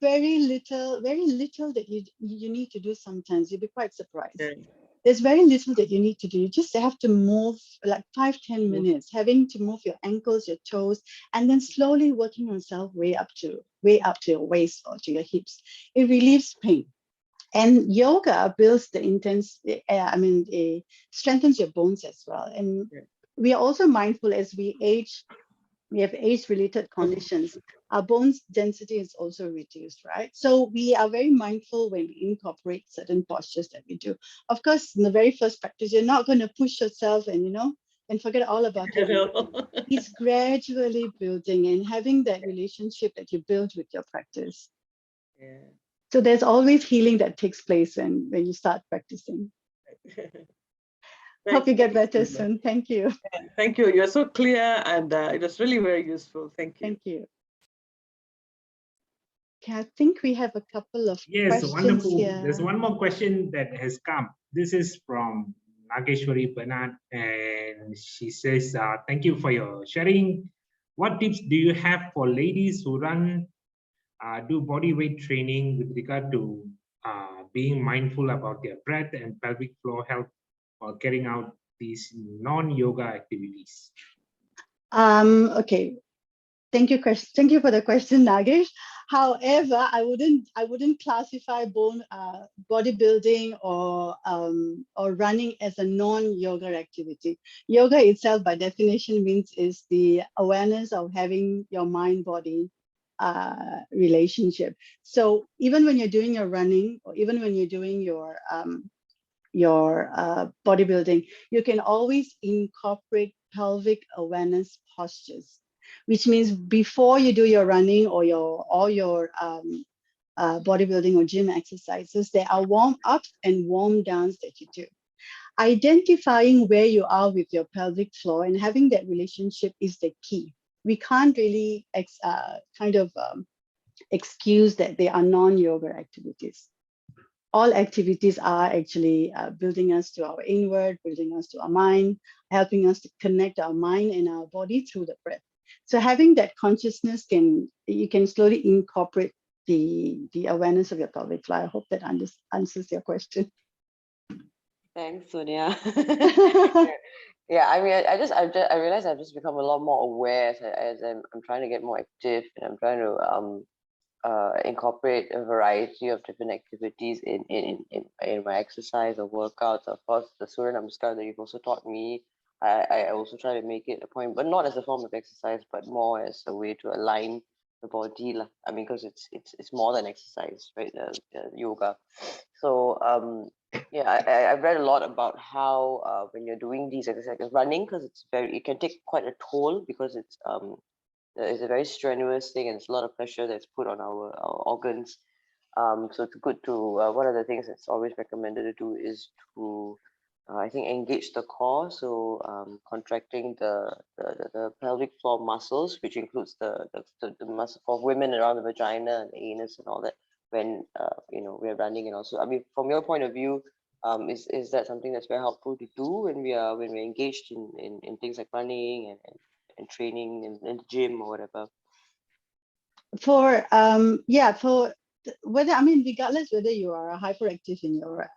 very little that you need to do sometimes. You'll be quite surprised. There's very little that you need to do. You just have to move like 5-10 minutes, having to move your ankles, your toes, and then slowly working yourself way up to your waist or to your hips. It relieves pain. And yoga builds strengthens your bones as well. And we are also mindful as we age. We have age-related conditions. Our bones density is also reduced, right? So we are very mindful when we incorporate certain postures that we do. Of course, in the very first practice, you're not going to push yourself and forget all about it. It's gradually building and having that relationship that you build with your practice. So there's always healing that takes place when you start practicing. Hope you get better soon. Thank you. Thank you. You're so clear, and it was really very useful. Thank you. Thank you. Okay, I think we have a couple of questions wonderful. Here. There's one more question that has come. This is from Nageshwari Bernard, and she says, thank you for your sharing. What tips do you have for ladies who do body weight training with regard to being mindful about their breath and pelvic floor health or carrying out these non-yoga activities? Okay, thank you for the question, Nagesh. However, I wouldn't classify bodybuilding or running as a non-yoga activity. Yoga itself, by definition, is the awareness of having your mind-body relationship. So even when you're doing your running, or even when you're doing your bodybuilding, you can always incorporate pelvic awareness postures, which means before you do your running or your bodybuilding or gym exercises, there are warm ups and warm downs that you do. Identifying where you are with your pelvic floor and having that relationship is the key. We can't really excuse that they are non-yoga activities. All activities are actually building us to our inward, building us to our mind, helping us to connect our mind and our body through the breath. So having that consciousness, you can slowly incorporate the awareness of your pelvic floor. I hope that answers your question. Thanks, Sonia. Yeah, I mean, I realized I've just become a lot more aware as I'm trying to get more active, and I'm trying to incorporate a variety of different activities in my exercise or workouts. Of course, the Surya Namaskar that you've also taught me, I also try to make it a point, but not as a form of exercise, but more as a way to align the body. I mean, because it's more than exercise, right? Yoga. So yeah, I've read a lot about how when you're doing these exercises, running, because it can take quite a toll, because it's a very strenuous thing, and it's a lot of pressure that's put on our organs. So it's good to, one of the things that's always recommended to do is to, I think, engage the core. So contracting the pelvic floor muscles, which includes the muscle for women around the vagina and anus and all that, when we're running. And also, I mean, from your point of view, is that something that's very helpful to do when we're engaged in things like running and training in the gym or whatever? For regardless whether you are hyperactive in your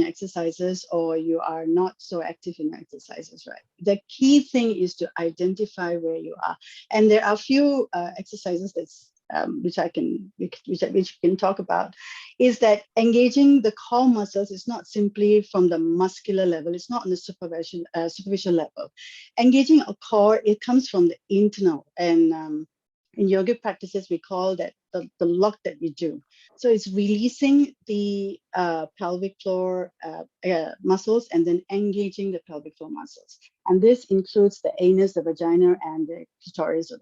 exercises or you are not so active in your exercises, right? The key thing is to identify where you are, and there are a few exercises which we can talk about, is that engaging the core muscles is not simply from the muscular level. It's not on the superficial level. Engaging a core, it comes from the internal, and in yogic practices, we call that the lock that we do. So it's releasing the pelvic floor muscles and then engaging the pelvic floor muscles. And this includes the anus, the vagina, and the clitoris. Or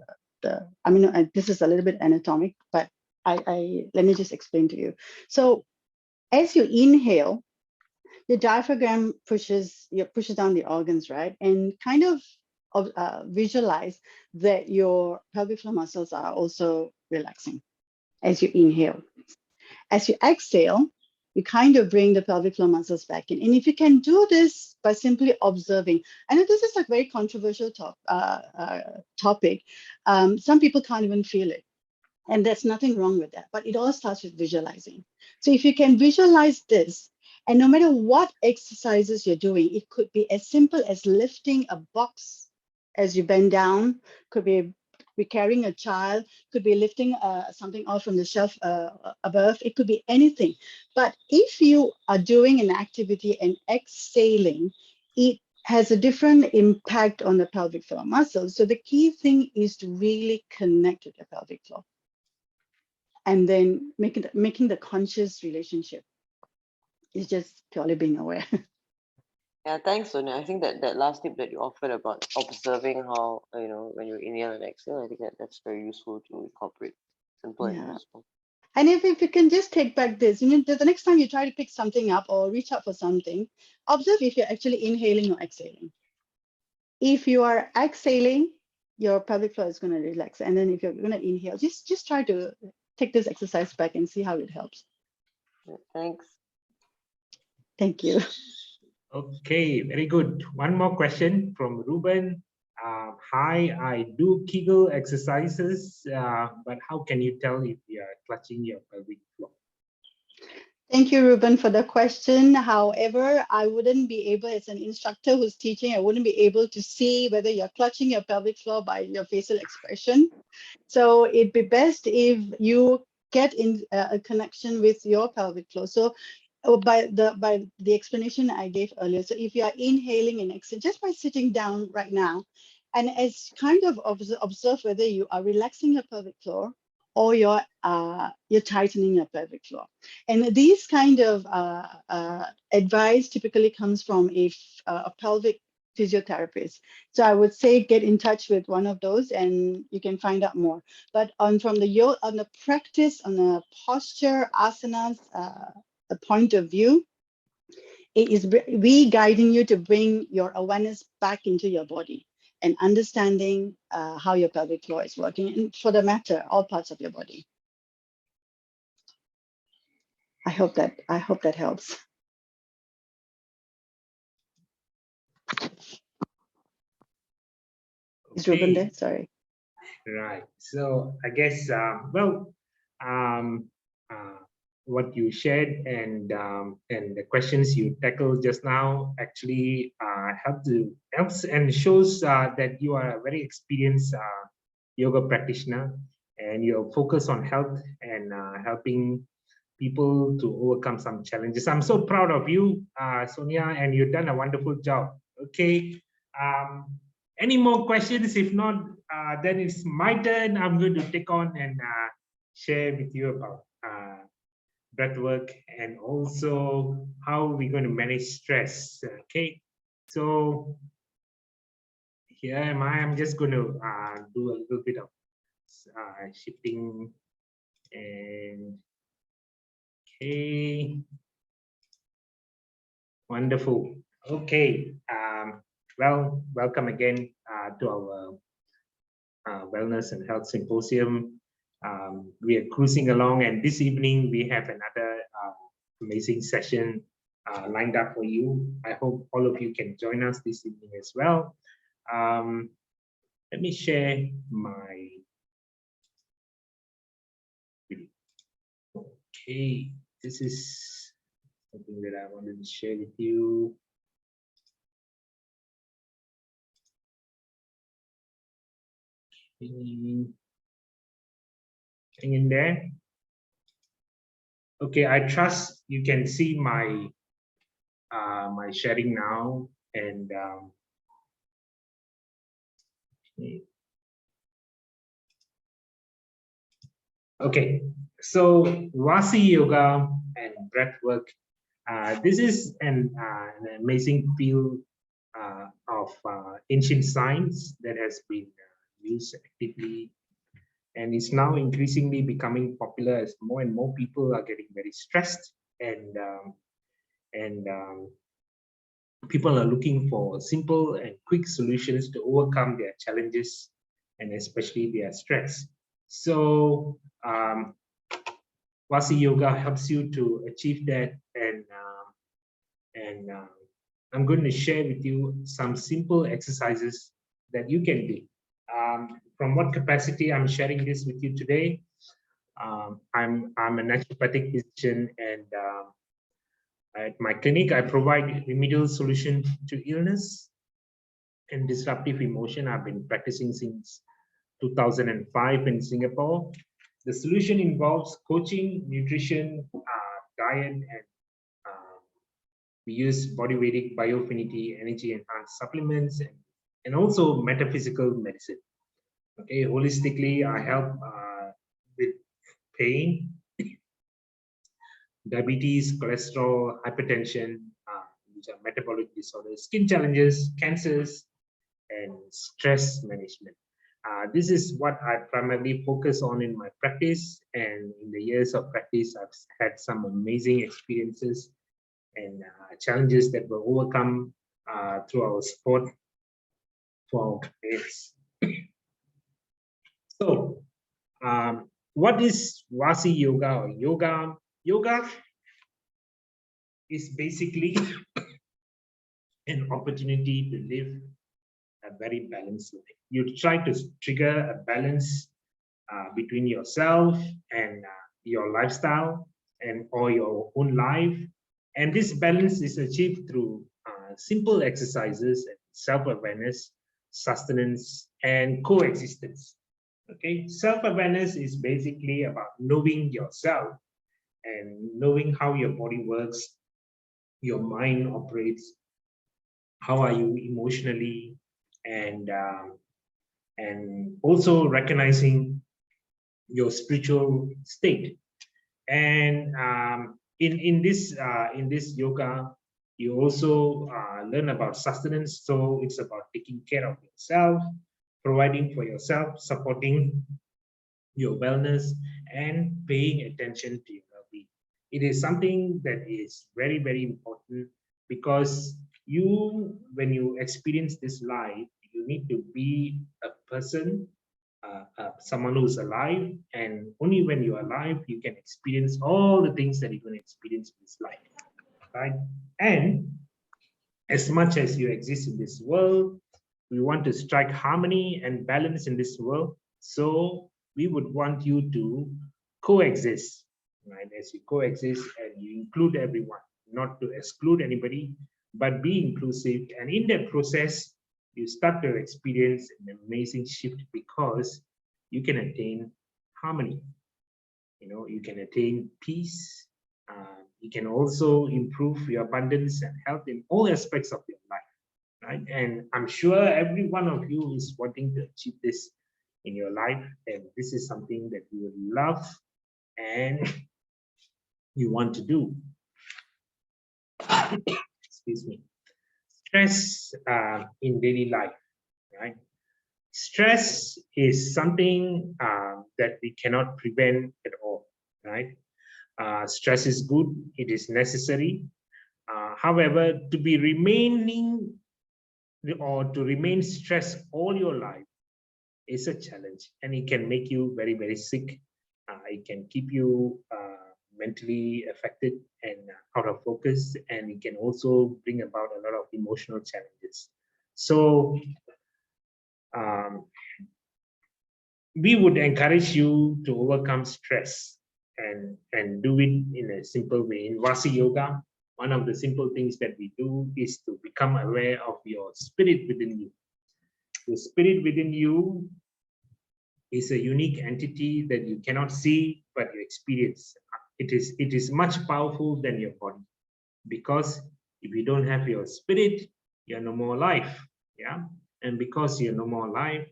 this is a little bit anatomic, but let me just explain to you. So as you inhale, the diaphragm pushes down the organs, right? And kind of visualize that your pelvic floor muscles are also relaxing as you inhale. As you exhale, you kind of bring the pelvic floor muscles back in. And if you can do this by simply observing, I know this is a very controversial topic. Some people can't even feel it. And there's nothing wrong with that, but it all starts with visualizing. So if you can visualize this, and no matter what exercises you're doing, it could be as simple as lifting a box as you bend down, could be carrying a child, could be lifting something off from the shelf above, it could be anything. But if you are doing an activity and exhaling, it has a different impact on the pelvic floor muscles. So the key thing is to really connect with the pelvic floor and then making the conscious relationship. It's just purely being aware. Yeah, thanks, Sonia. I think that last tip that you offered about observing how, when you inhale and exhale, I think that's very useful to incorporate. Simple and useful. And if you can just take back this, the next time you try to pick something up or reach out for something, observe if you're actually inhaling or exhaling. If you are exhaling, your pelvic floor is going to relax. And then if you're going to inhale, just try to take this exercise back and see how it helps. Thanks. Thank you. Okay, very good. One more question from Ruben. Hi, I do kegel exercises, but how can you tell if you are clutching your pelvic floor? Thank you, Ruben, for the question. However, I wouldn't be able, as an instructor who's teaching, I wouldn't be able to see whether you're clutching your pelvic floor by your facial expression. So it'd be best if you get in a connection with your pelvic floor. So by the explanation I gave earlier, so if you are inhaling and exhaling, just by sitting down right now, and as kind of observe whether you are relaxing your pelvic floor or you're tightening your pelvic floor. And these kind of advice typically comes from a pelvic physiotherapist. So I would say get in touch with one of those and you can find out more. But on the practice, on the posture, asanas, the point of view, it is we guiding you to bring your awareness back into your body and understanding how your pelvic floor is working, and for the matter, all parts of your body. I hope that helps. Is Ruben there? Sorry. Right. So I guess what you shared and the questions you tackled just now actually helps and shows that you are a very experienced yoga practitioner and you're focused on health and helping people to overcome some challenges. I'm so proud of you, Sonia, and you've done a wonderful job. Okay. Any more questions? If not, then it's my turn. I'm going to take on and share with you about breathwork and also how we're going to manage stress. Okay, so here am I. I'm just going to do a little bit of shifting and okay, wonderful. Okay, well, welcome again to our Wellness and Health Symposium. We are cruising along, and this evening we have another amazing session lined up for you. I hope all of you can join us this evening as well. Let me share my video. Okay, this is something that I wanted to share with you. Okay. Hang in there. Okay, I trust you can see my my sharing now, and okay, so Rasi yoga and breathwork. This is an amazing field of ancient science that has been used actively, and is now increasingly becoming popular as more and more people are getting very stressed, and people are looking for simple and quick solutions to overcome their challenges and especially their stress. So Rasi yoga helps you to achieve that, and I'm going to share with you some simple exercises that you can do. From what capacity I'm sharing this with you today? I'm a naturopathic physician, and at my clinic, I provide remedial solution to illness and disruptive emotion. I've been practicing since 2005 in Singapore. The solution involves coaching, nutrition, diet, and we use body weight, bioaffinity, energy enhanced supplements, and also metaphysical medicine. Okay, holistically, I help with pain, diabetes, cholesterol, hypertension, which are metabolic disorders, skin challenges, cancers, and stress management. This is what I primarily focus on in my practice, and in the years of practice, I've had some amazing experiences and challenges that were overcome through our support for our clients. So, what is Rasi yoga or yoga? Yoga is basically an opportunity to live a very balanced life. You try to trigger a balance between yourself and your lifestyle or your own life. And this balance is achieved through simple exercises, self-awareness, sustenance, and coexistence. Okay, self-awareness is basically about knowing yourself and knowing how your body works, your mind operates, how are you emotionally, and also recognizing your spiritual state. And in this yoga, you also learn about sustenance. So it's about taking care of yourself, providing for yourself, supporting your wellness, and paying attention to your well-being. It is something that is very, very important, because when you experience this life, you need to be a person, someone who's alive, and only when you're alive, you can experience all the things that you're going to experience in this life, right? And as much as you exist in this world, we want to strike harmony and balance in this world. So we would want you to coexist, right? As you coexist and you include everyone, not to exclude anybody, but be inclusive. And in that process, you start to experience an amazing shift, because you can attain harmony. You know, you can attain peace. You can also improve your abundance and health in all aspects of your life, right? And I'm sure every one of you is wanting to achieve this in your life, and this is something that you would love and you want to do. Excuse me. Stress in daily life, right? Stress is something that we cannot prevent at all, right? Stress is good, it is necessary. However, to remain stressed all your life is a challenge, and it can make you very, very sick. It can keep you mentally affected and out of focus, and it can also bring about a lot of emotional challenges. So we would encourage you to overcome stress and do it in a simple way. In Rasi yoga, one of the simple things that we do is to become aware of your spirit within you. The spirit within you is a unique entity that you cannot see, but you experience. It is much powerful than your body, because if you don't have your spirit, you're no more alive. Yeah. And because you're no more alive,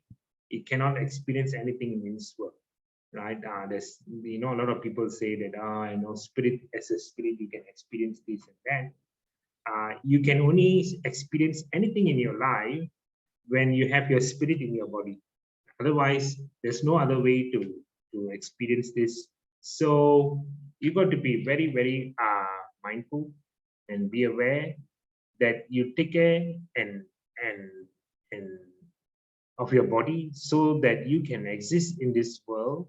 you cannot experience anything in this world. Right? There's, a lot of people say that, spirit, as a spirit, you can experience this and that. You can only experience anything in your life when you have your spirit in your body. Otherwise, there's no other way to experience this. So you got to be very, very mindful and be aware that you take care and of your body, so that you can exist in this world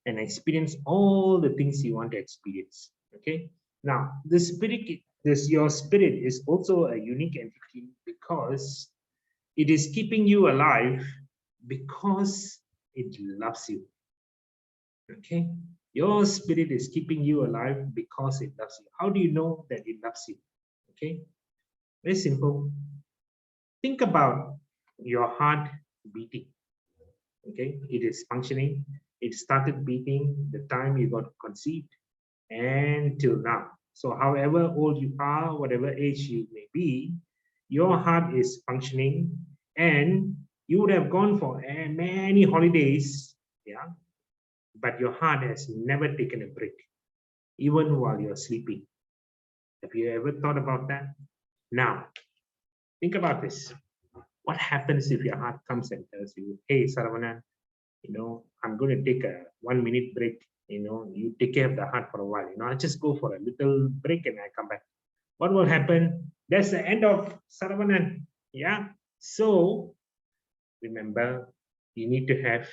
and experience all the things you want to experience. Okay. Now, the spirit, your spirit is also a unique entity, because it is keeping you alive because it loves you. Okay. Your spirit is keeping you alive because it loves you. How do you know that it loves you? Okay. Very simple. Think about your heart beating. Okay. It is functioning. It started beating the time you got conceived and till now. So however old you are, whatever age you may be, your heart is functioning, and you would have gone for many holidays, yeah, but your heart has never taken a break, even while you're sleeping. Have you ever thought about that? Now, think about this. What happens if your heart comes and tells you, hey, Saravana, I'm going to take a 1 minute break. You take care of the heart for a while. I just go for a little break and I come back. What will happen? That's the end of Saravana. Yeah. So remember, you need to have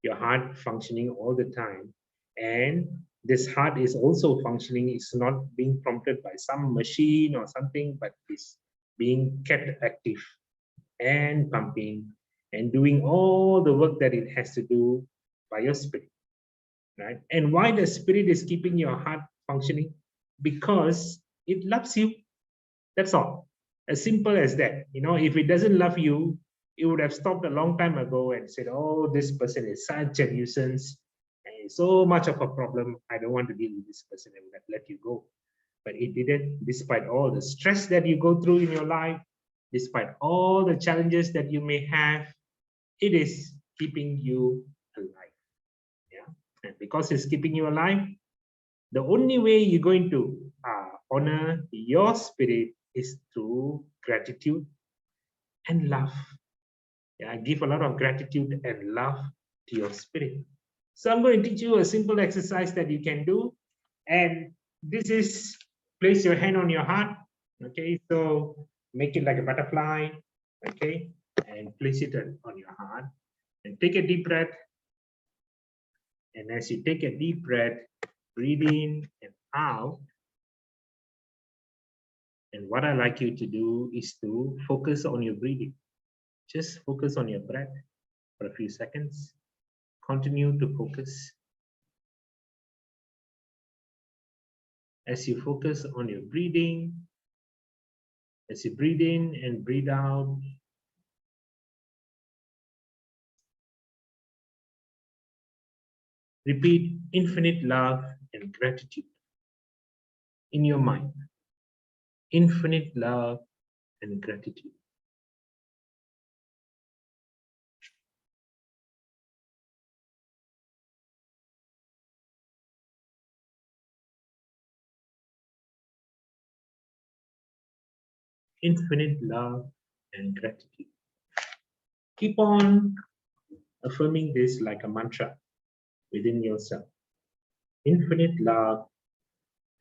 your heart functioning all the time. And this heart is also functioning. It's not being prompted by some machine or something, but it's being kept active and pumping and doing all the work that it has to do by your spirit. Right? And why the spirit is keeping your heart functioning? Because it loves you. That's all. As simple as that. If it doesn't love you, it would have stopped a long time ago and said, oh, this person is such a nuisance and so much of a problem. I don't want to deal with this person. I would have let you go. But it didn't, despite all the stress that you go through in your life, despite all the challenges that you may have, it is keeping you alive. Yeah. And because it's keeping you alive, the only way you're going to honor your spirit is through gratitude and love. Yeah, give a lot of gratitude and love to your spirit. So I'm going to teach you a simple exercise that you can do. And this is, place your hand on your heart. Okay, so make it like a butterfly. Okay, and place it on your heart. And take a deep breath. And as you take a deep breath, breathe in and out. And what I like you to do is to focus on your breathing. Just focus on your breath for a few seconds. Continue to focus. As you focus on your breathing, as you breathe in and breathe out, repeat infinite love and gratitude in your mind. Infinite love and gratitude. Infinite love and gratitude. Keep on affirming this like a mantra within yourself. Infinite love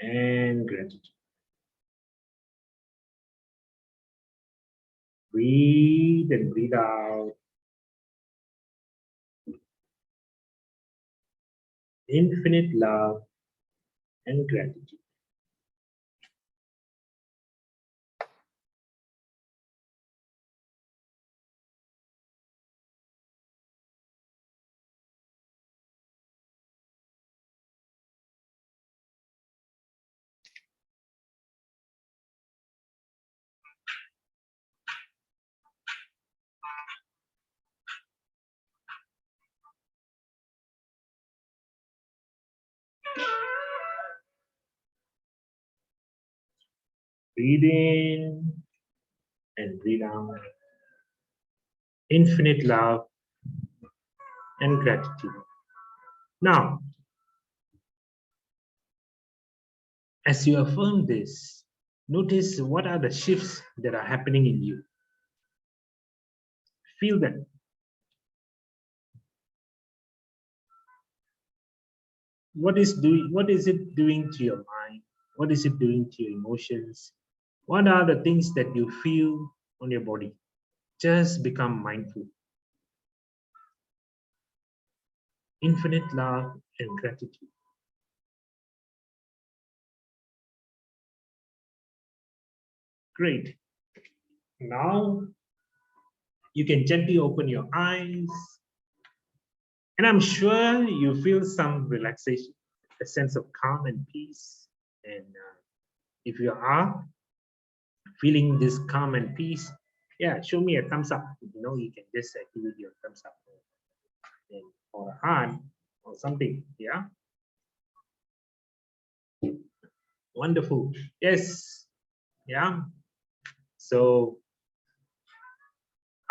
and gratitude. Breathe and breathe out. Infinite love and gratitude. Breathe in and breathe out. Infinite love and gratitude. Now, as you affirm this, notice what are the shifts that are happening in you. Feel them. What is it doing to your mind? What is it doing to your emotions? What are the things that you feel on your body? Just become mindful. Infinite love and gratitude. Great. Now you can gently open your eyes. And I'm sure you feel some relaxation, a sense of calm and peace. And if you are feeling this calm and peace, yeah, show me a thumbs up. You know, you can just activate your thumbs up or a heart or something. Yeah. Wonderful. Yes. Yeah. So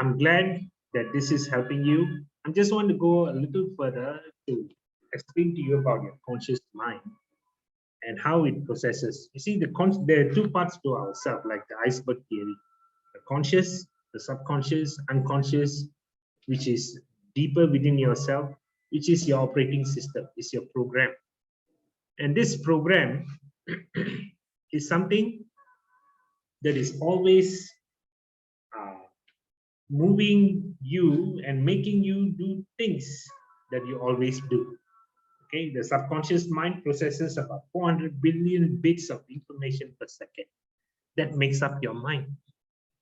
I'm glad that this is helping you. I just want to go a little further to explain to you about your conscious mind and how it processes. You see, there are two parts to ourselves, like the iceberg theory: the conscious, the subconscious, unconscious, which is deeper within yourself, which is your operating system, is your program. And this program is something that is always moving you and making you do things that you always do. Okay, the subconscious mind processes about 400 billion bits of information per second. That makes up your mind.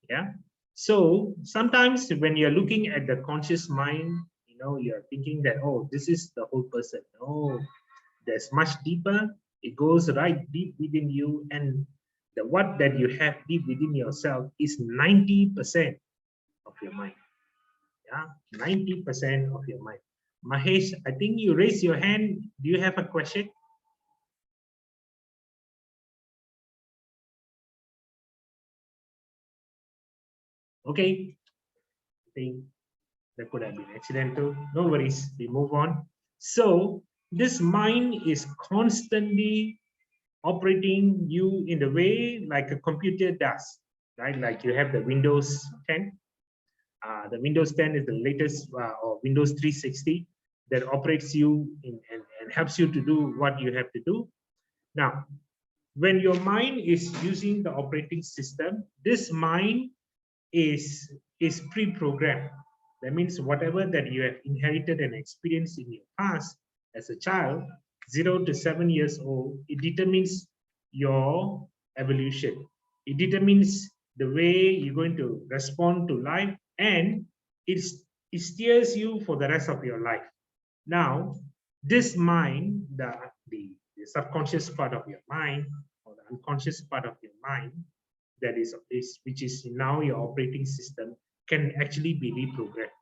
Yeah. So sometimes when you're looking at the conscious mind, you know, you're thinking that, oh, this is the whole person. No, there's much deeper. It goes right deep within you, and the what that you have deep within yourself is 90% of your mind. Yeah, 90% of your mind. Mahesh, I think you raised your hand. Do you have a question? Okay. I think that could have been accidental. No worries. We move on. So this mind is constantly operating you in the way like a computer does, right? Like you have the Windows 10. The Windows 10 is the latest, or Windows 360, that operates you and helps you to do what you have to do. Now, when your mind is using the operating system, this mind is pre-programmed. That means whatever that you have inherited and experienced in your past as a child, 0 to 7 years old, it determines your evolution. It determines the way you're going to respond to life, and it steers you for the rest of your life. Now, this mind, the subconscious part of your mind, or the unconscious part of your mind, that is which is now your operating system, can actually be reprogrammed.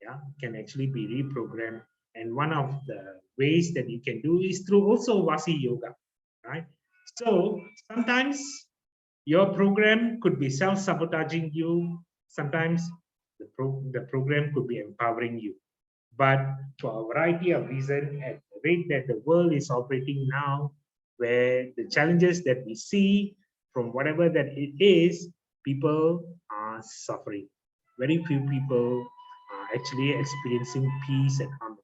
Yeah, can actually be reprogrammed. And one of the ways that you can do is through also Rasi yoga, right? So sometimes your program could be self-sabotaging you. Sometimes the program could be empowering you. But for a variety of reasons, at the rate that the world is operating now, where the challenges that we see from whatever that it is, people are suffering. Very few people are actually experiencing peace and harmony.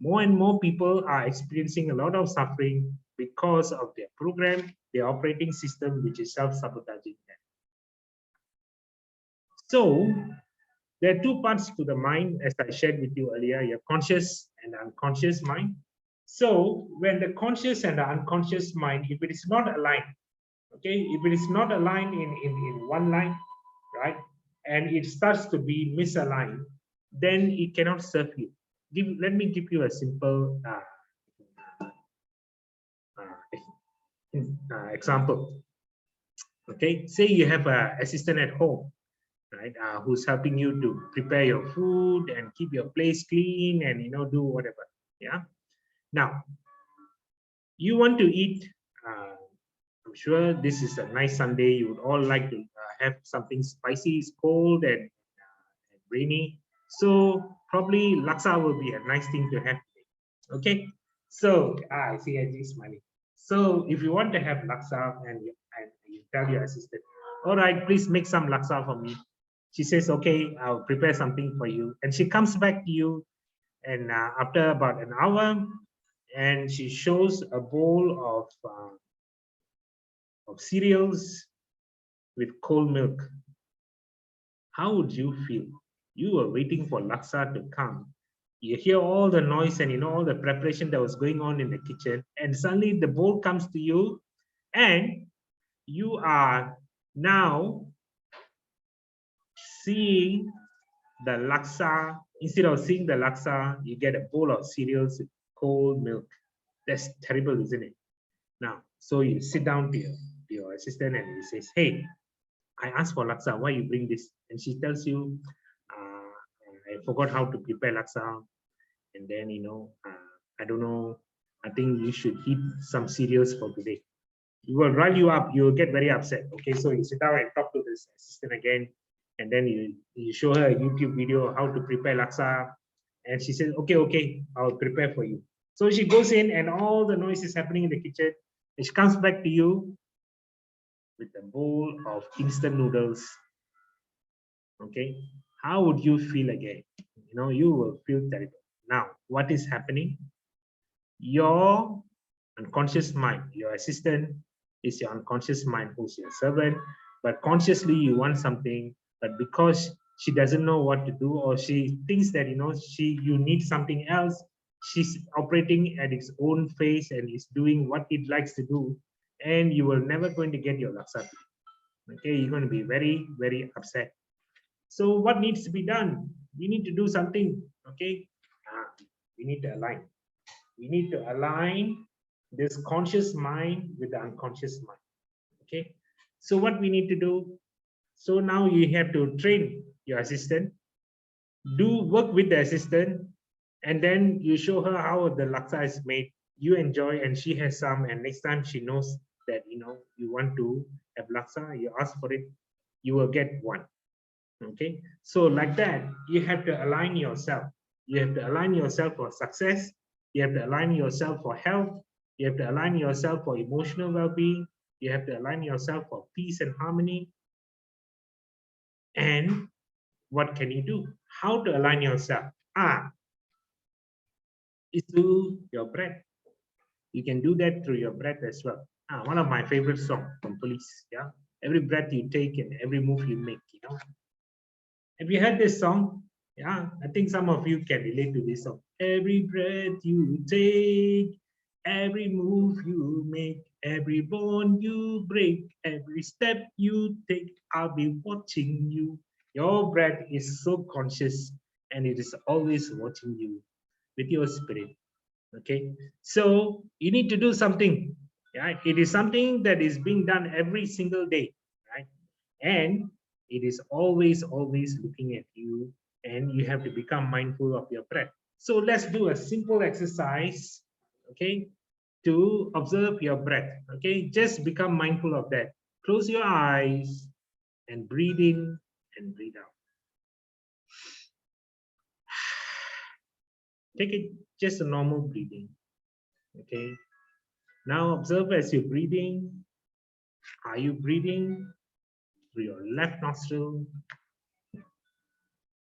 More and more people are experiencing a lot of suffering because of their program, their operating system, which is self-sabotaging them. So there are two parts to the mind, as I shared with you earlier, your conscious and unconscious mind. So when the conscious and the unconscious mind, if it is not aligned, okay, if it is not aligned in one line, right, and it starts to be misaligned, then it cannot serve you. Let me give you a simple example. Okay, say you have an assistant at home, right, who's helping you to prepare your food and keep your place clean and do whatever. Yeah. Now you want to eat. I'm sure this is a nice Sunday. You would all like to have something spicy. It's cold and rainy. So probably laksa will be a nice thing to have. Okay. So I see Angie smiling. So if you want to have laksa and you tell your assistant, all right, please make some laksa for me. She says, okay, I'll prepare something for you. And she comes back to you, and after about an hour, and she shows a bowl of cereals with cold milk. How would you feel? You were waiting for laksa to come. You hear all the noise and all the preparation that was going on in the kitchen, and suddenly the bowl comes to you, and you are now seeing the laksa. Instead of seeing the laksa, you get a bowl of cereals with cold milk. That's terrible, isn't it? Now, so you sit down to your assistant and he says, hey, I asked for laksa, why you bring this? And she tells you, I forgot how to prepare laksa. And then, I don't know, I think you should heat some cereals for today. You will rile you up, you will get very upset. Okay, so you sit down and talk to this assistant again. And then you show her a YouTube video how to prepare laksa. And she says, okay, I'll prepare for you. So she goes in and all the noise is happening in the kitchen. And she comes back to you with a bowl of instant noodles. Okay, how would you feel again? You will feel terrible. Now, what is happening? Your unconscious mind, your assistant is your unconscious mind who's your servant, but consciously you want something, but because she doesn't know what to do, or she thinks that you need something else, she's operating at its own pace and is doing what it likes to do, and you will never going to get your laksa. Okay, you're going to be very, very upset. So what needs to be done? We need to do something. Okay, we need to align. We need to align this conscious mind with the unconscious mind. Okay, so what we need to do? So now you have to train your assistant, work with the assistant, and then you show her how the laksa is made. You enjoy, and she has some, and next time she knows that you want to have laksa, you ask for it, you will get one. Okay, so like that, you have to align yourself. You have to align yourself for success. You have to align yourself for health. You have to align yourself for emotional well-being. You have to align yourself for peace and harmony. And what can you do? How to align yourself? Is through your breath. You can do that through your breath as well. One of my favorite songs from Police. Yeah, every breath you take and every move you make. Have you heard this song? Yeah, I think some of you can relate to this song. Every breath you take, every move you make, every bond you break, every step you take, I'll be watching you. Your breath is so conscious and it is always watching you with your spirit. Okay, so you need to do something. Right? It is something that is being done every single day, right? And it is always looking at you, and you have to become mindful of your breath. So let's do a simple exercise, okay, to observe your breath. Okay, just become mindful of that. Close your eyes and breathe in and breathe out. Take it just a normal breathing. Okay, now observe as you're breathing. Are you breathing through your left nostril,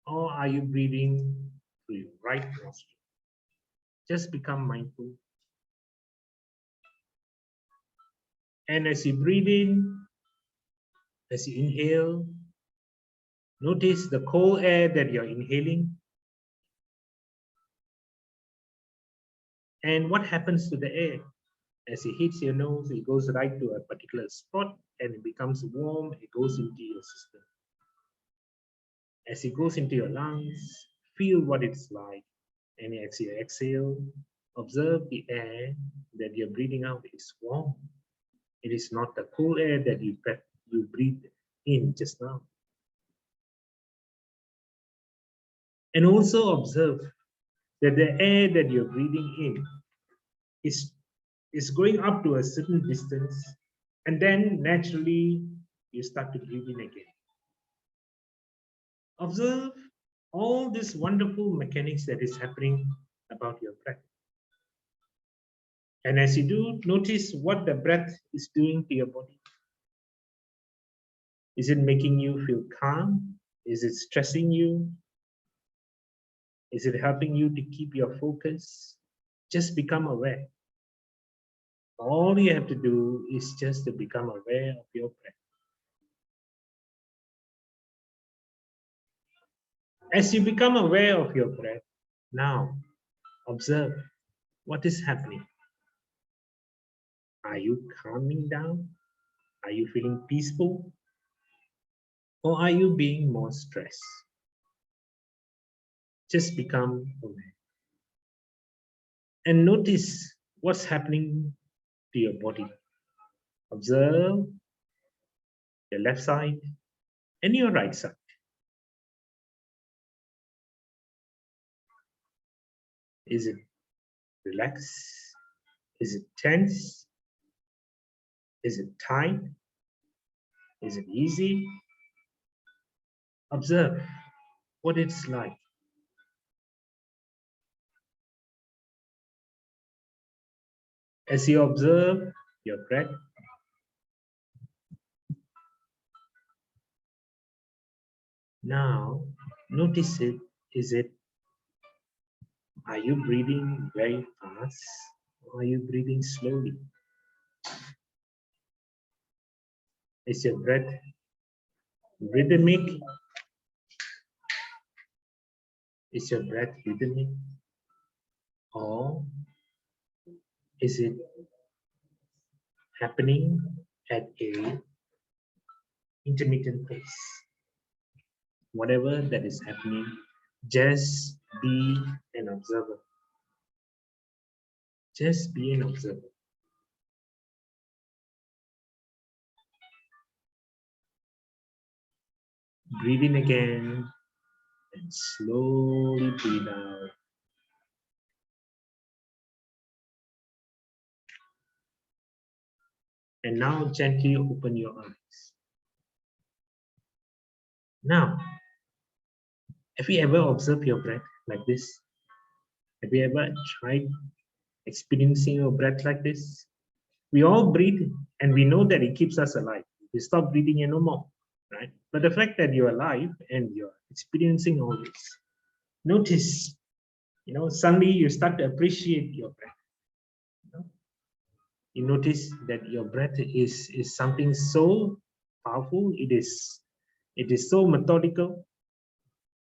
or are you breathing through your right nostril? Just become mindful. And as you breathe in, as you inhale, notice the cold air that you're inhaling. And what happens to the air? As it hits your nose, it goes right to a particular spot and it becomes warm, it goes into your system. As it goes into your lungs, feel what it's like. And as you exhale, observe the air that you're breathing out is warm. It is not the cool air that you breathed in just now. And also observe that the air that you're breathing in is going up to a certain distance And then naturally, you start to breathe in again. Observe all this wonderful mechanics that is happening about your breath. And as you do, notice what the breath is doing to your body. Is it making you feel calm? Is it stressing you? Is it helping you to keep your focus? Just become aware. All you have to do is just to become aware of your breath. As you become aware of your breath, now observe what is happening. Are you calming down? Are you feeling peaceful? Or are you being more stressed? Just become aware. And notice what's happening to your body. Observe your left side and your right side. Is it relaxed? Is it tense? Is it tight? Is it easy? Observe what it's like. As you observe your breath, now notice it. Are you breathing very fast or are you breathing slowly? Is your breath rhythmic? Is your breath rhythmic? Or is it happening at a intermittent pace? Whatever that is happening, just be an observer. Just be an observer. Breathe in again and slowly breathe out. And now gently open your eyes. Now, have you ever observed your breath like this? Have you ever tried experiencing your breath like this? We all breathe and we know that it keeps us alive. We stop breathing and no more, right? But the fact that you're alive and you're experiencing all this, notice, suddenly you start to appreciate your breath. You notice that your breath is something so powerful. It is so methodical.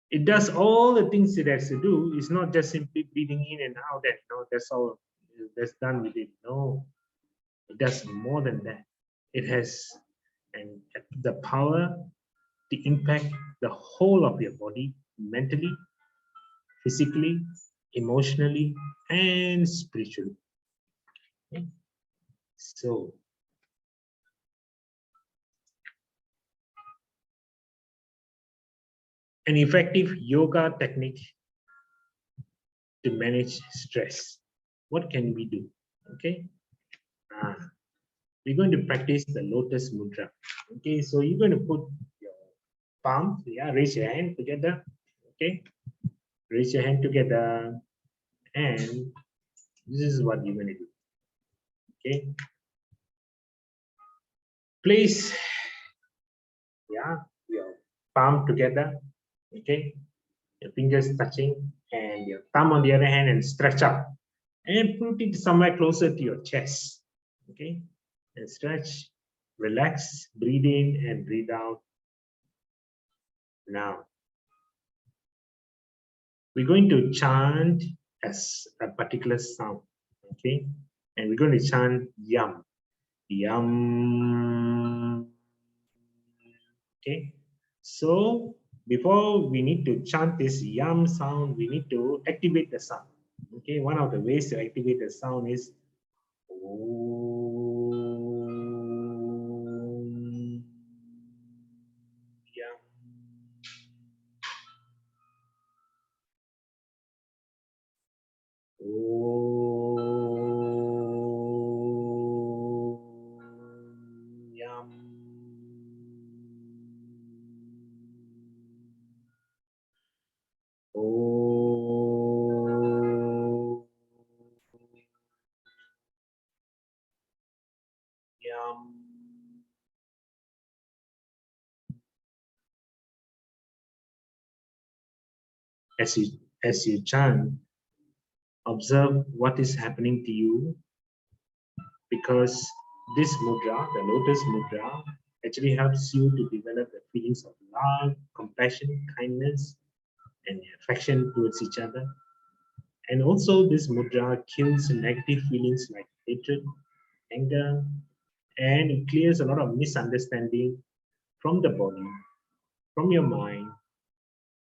It does all the things it has to do. It's not just simply breathing in and out and that's all, that's done with it. No, it does more than that. It has the power to impact the whole of your body, mentally, physically, emotionally, and spiritually. Okay. So, an effective yoga technique to manage stress. What can we do? Okay. We're going to practice the Lotus Mudra. Okay, so you're going to put your palm, raise your hand together. Okay, raise your hand together, and this is what you're going to do. Okay, place your palm together. Okay, your fingers touching, and your thumb on the other hand, and stretch up, and put it somewhere closer to your chest. Okay, and stretch, relax, breathe in and breathe out. Now, we're going to chant as a particular sound, okay? And we're going to chant yum, yum, okay? So before we need to chant this yum sound, we need to activate the sound, okay? One of the ways to activate the sound is Om, yum. As you chant, observe what is happening to you, because this mudra, the Lotus Mudra, actually helps you to develop the feelings of love, compassion, kindness, and affection towards each other. And also this mudra kills negative feelings like hatred, anger, and it clears a lot of misunderstanding from the body, from your mind,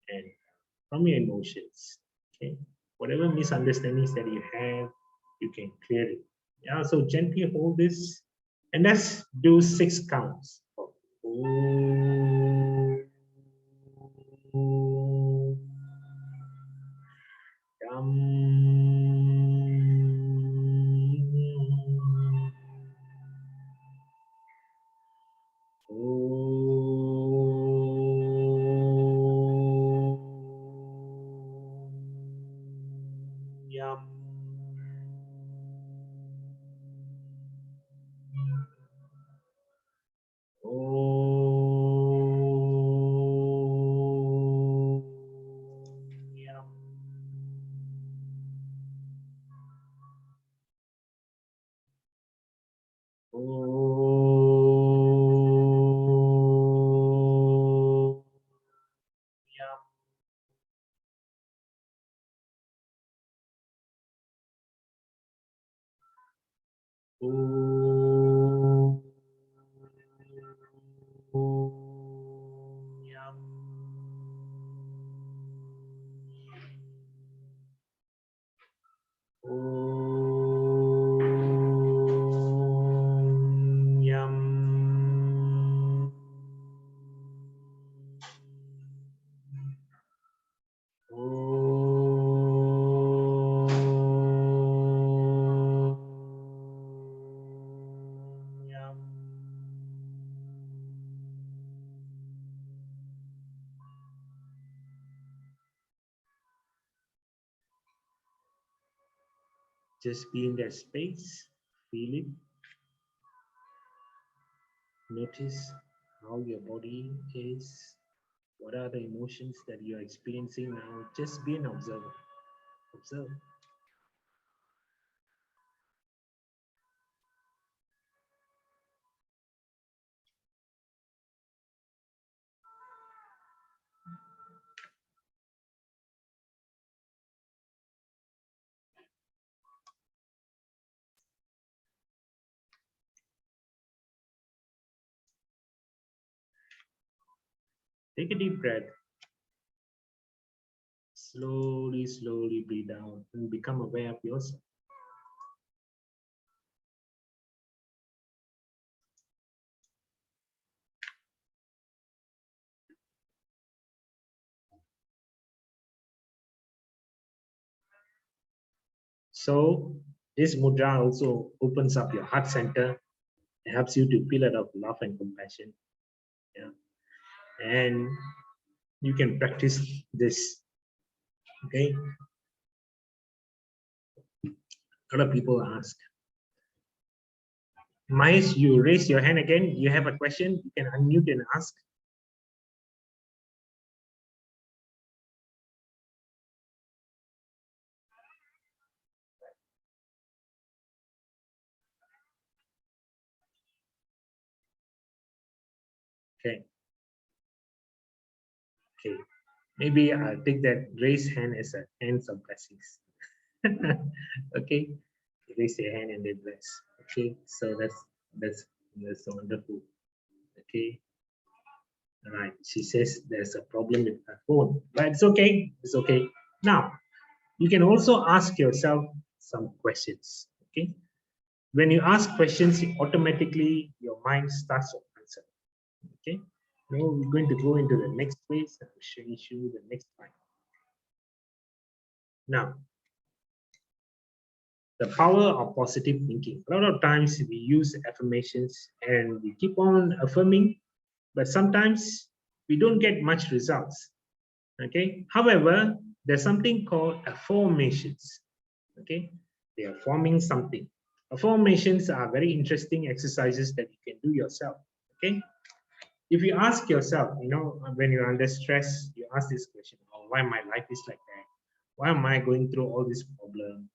and from your emotions. Okay, whatever misunderstandings that you have, you can clear it. Yeah, so gently hold this, and let's do 6 counts. Just be in that space, feel it. Notice how your body is. What are the emotions that you are experiencing now? Just be an observer. Observe. Take a deep breath. Slowly, slowly breathe out and become aware of yourself. So this mudra also opens up your heart center. It helps you to feel a lot of love and compassion. Yeah. And you can practice this. Okay. A lot of people ask, Mahesh, you raise your hand again. You have a question, you can unmute and ask. Okay. Okay. Maybe I'll take that raised hand as a hands of blessings. Okay. Raise your hand and they bless. Okay. So that's wonderful. Okay. All right. She says there's a problem with her phone, but it's okay. It's okay. Now, you can also ask yourself some questions. Okay. When you ask questions, automatically your mind starts to answer. Okay. Now we're going to go into the next phase and show you the next slide. Now, the power of positive thinking. A lot of times we use affirmations and we keep on affirming, but sometimes we don't get much results. Okay. However, there's something called affirmations. Okay. They are forming something. Affirmations are very interesting exercises that you can do yourself. Okay. If you ask yourself, when you're under stress, you ask this question, all why my life is like that? Why am I going through all this problem?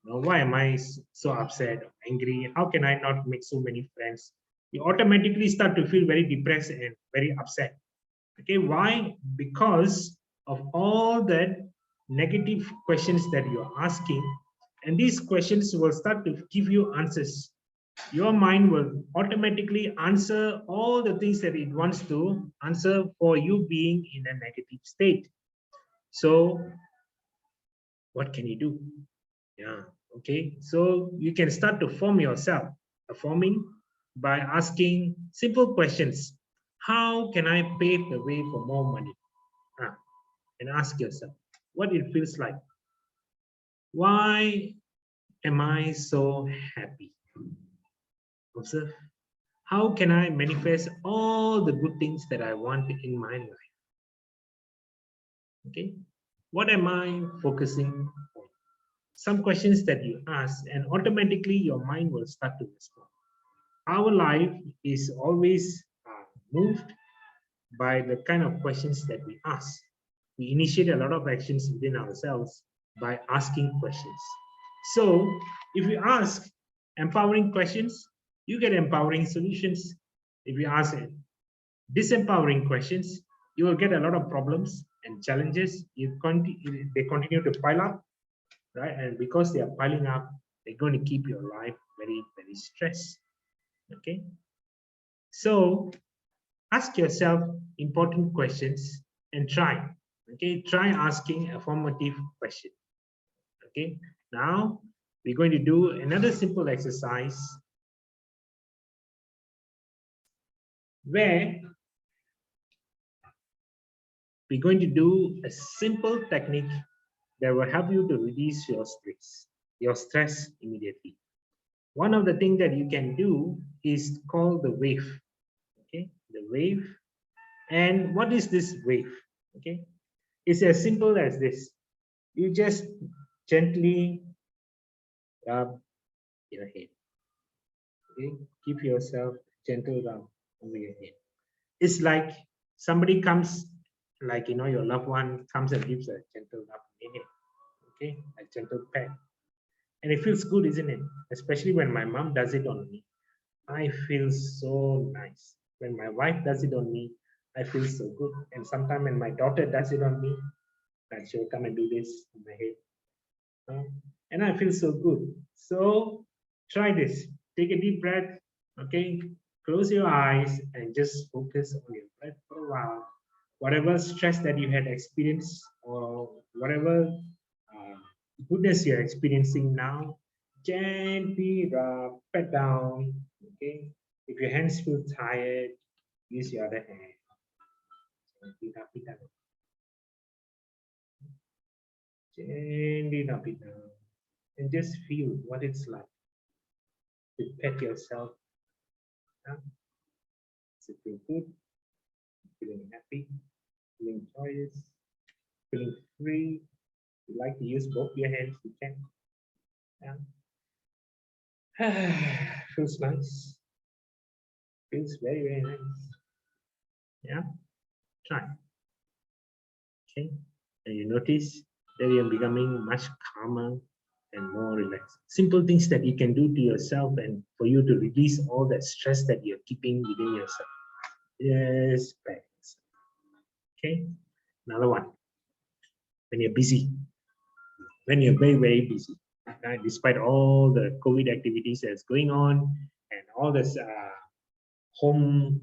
Why am I so upset, angry? How can I not make so many friends? You automatically start to feel very depressed and very upset. Okay, why? Because of all that negative questions that you're asking, and these questions will start to give you answers. Your mind will automatically answer all the things that it wants to answer for you being in a negative state. So what can you do? Yeah, okay. So you can start to form yourself, forming by asking simple questions. How can I pave the way for more money? And ask yourself what it feels like. Why am I so happy? Observe. How can I manifest all the good things that I want in my life? Okay. What am I focusing on? Some questions that you ask, and automatically your mind will start to respond. Our life is always moved by the kind of questions that we ask. We initiate a lot of actions within ourselves by asking questions. So if you ask empowering questions, you get empowering solutions. If you ask disempowering questions, you will get a lot of problems and challenges. They continue to pile up, right? And because they are piling up, they're going to keep your life very, very stressed. Okay. So ask yourself important questions and try. Okay, try asking a formative question. Okay, now we're going to do another simple exercise where we're going to do a simple technique that will help you to reduce your stress immediately. One of the things that you can do is called the wave. Okay, the wave. And what is this wave? Okay, it's as simple as this. You just gently rub your head. Okay, give yourself gentle rub over your head. It's like somebody comes, like your loved one comes and gives a gentle rub on your head. Okay, a gentle pat. And it feels good, isn't it? Especially when my mom does it on me. I feel so nice. When my wife does it on me, I feel so good. And sometimes when my daughter does it on me, that she'll come and do this on my head. And I feel so good. So try this. Take a deep breath. Okay. Close your eyes and just focus on your breath for a while. Whatever stress that you had experienced or whatever goodness you're experiencing now, gently rub, pat down. Okay. If your hands feel tired, use your other hand. Gently rub it down. Gently rub it down. And just feel what it's like to pet yourself. Yeah? Does it feel good? Feeling happy? Feeling joyous? Feeling free? If you like to use both your hands, you can. Yeah. Feels nice. Feels very, very nice. Yeah. Try. Okay. And you notice that you're becoming much calmer and more relaxed. Simple things that you can do to yourself and for you to release all that stress that you're keeping within yourself. Yes, back. Okay. Another one. When you're busy, when you're very, very busy, right? Despite all the COVID activities that's going on and all this home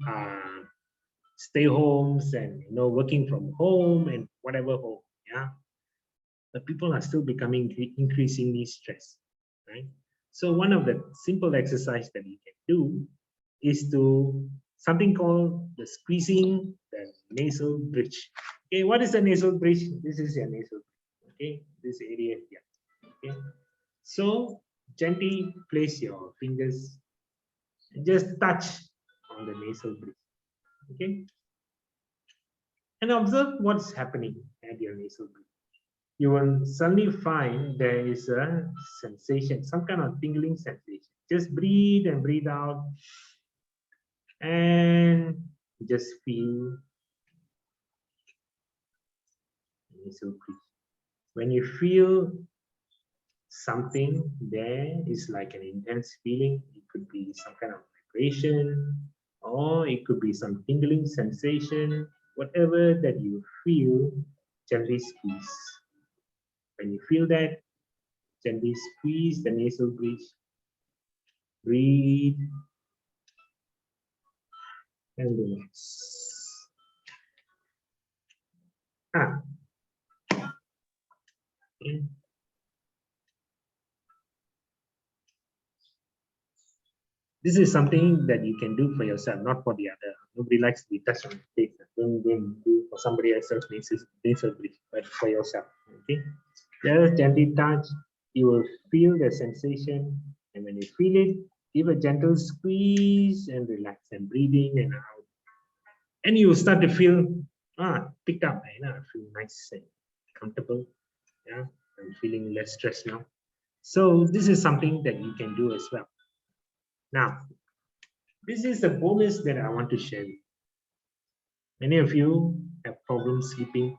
stay homes and working from home and whatever home, yeah, but people are still becoming increasingly stressed, right? So one of the simple exercise that you can do is to something called the squeezing the nasal bridge. Okay, what is the nasal bridge? This is your nasal bridge. Okay, this area here. Okay, so gently place your fingers and just touch on the nasal bridge. Okay, and observe what's happening at your nasal bridge. You will suddenly find there is a sensation, some kind of tingling sensation. Just breathe and breathe out and just feel nasal breathe. When you feel something there is like an intense feeling, it could be some kind of vibration, or it could be some tingling sensation, whatever that you feel, gently squeeze. When you feel that, gently squeeze the nasal bridge, breathe, and relax. Okay. This is something that you can do for yourself, not for the other. Nobody likes to be touched on the face. Don't do for somebody else's nasal bridge, but for yourself. Okay. Just gently touch. You will feel the sensation, and when you feel it, give a gentle squeeze and relax and breathe in and out. And you will start to feel picked up. I feel nice and comfortable. Yeah, I'm feeling less stressed now. So this is something that you can do as well. Now, this is the bonus that I want to share. Many of you have problems sleeping.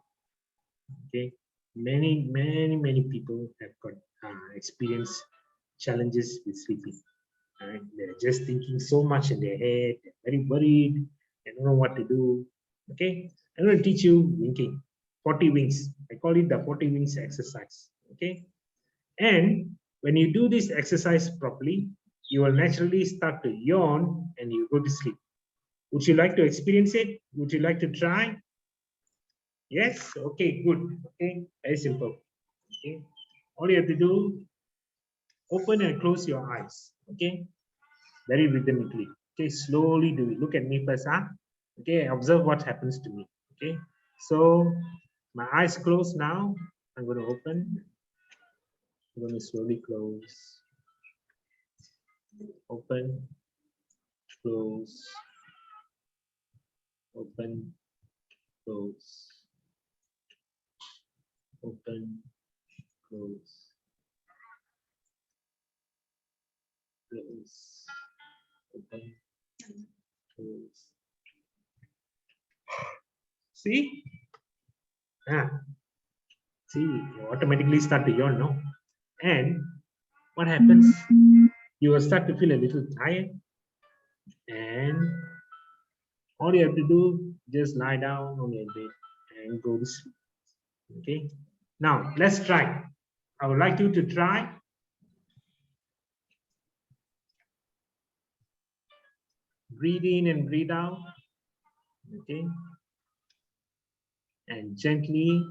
Okay, many people have got experienced challenges with sleeping. Right? They're just thinking so much in their head. They're very worried. They don't know what to do. Okay, I'm going to teach you winking. 40 winks. I call it the 40 winks exercise. Okay, and when you do this exercise properly, you will naturally start to yawn and you go to sleep. Would you like to experience it? Would you like to try? Yes? Okay, good. Okay, very simple. Okay, all you have to do, open and close your eyes. Okay, very rhythmically. Okay, slowly do it. Look at me first, huh? Okay, observe what happens to me. Okay, so my eyes closed now. I'm going to open. I'm going to slowly close. Open, close, open, close, open, close, close, open, close. See? See, you automatically start to yawn, no? And what happens? You will start to feel a little tired, and all you have to do, just lie down on your bed and go to sleep. Okay? Now, let's try. I would like you to try. Breathe in and breathe out. Okay? And gently,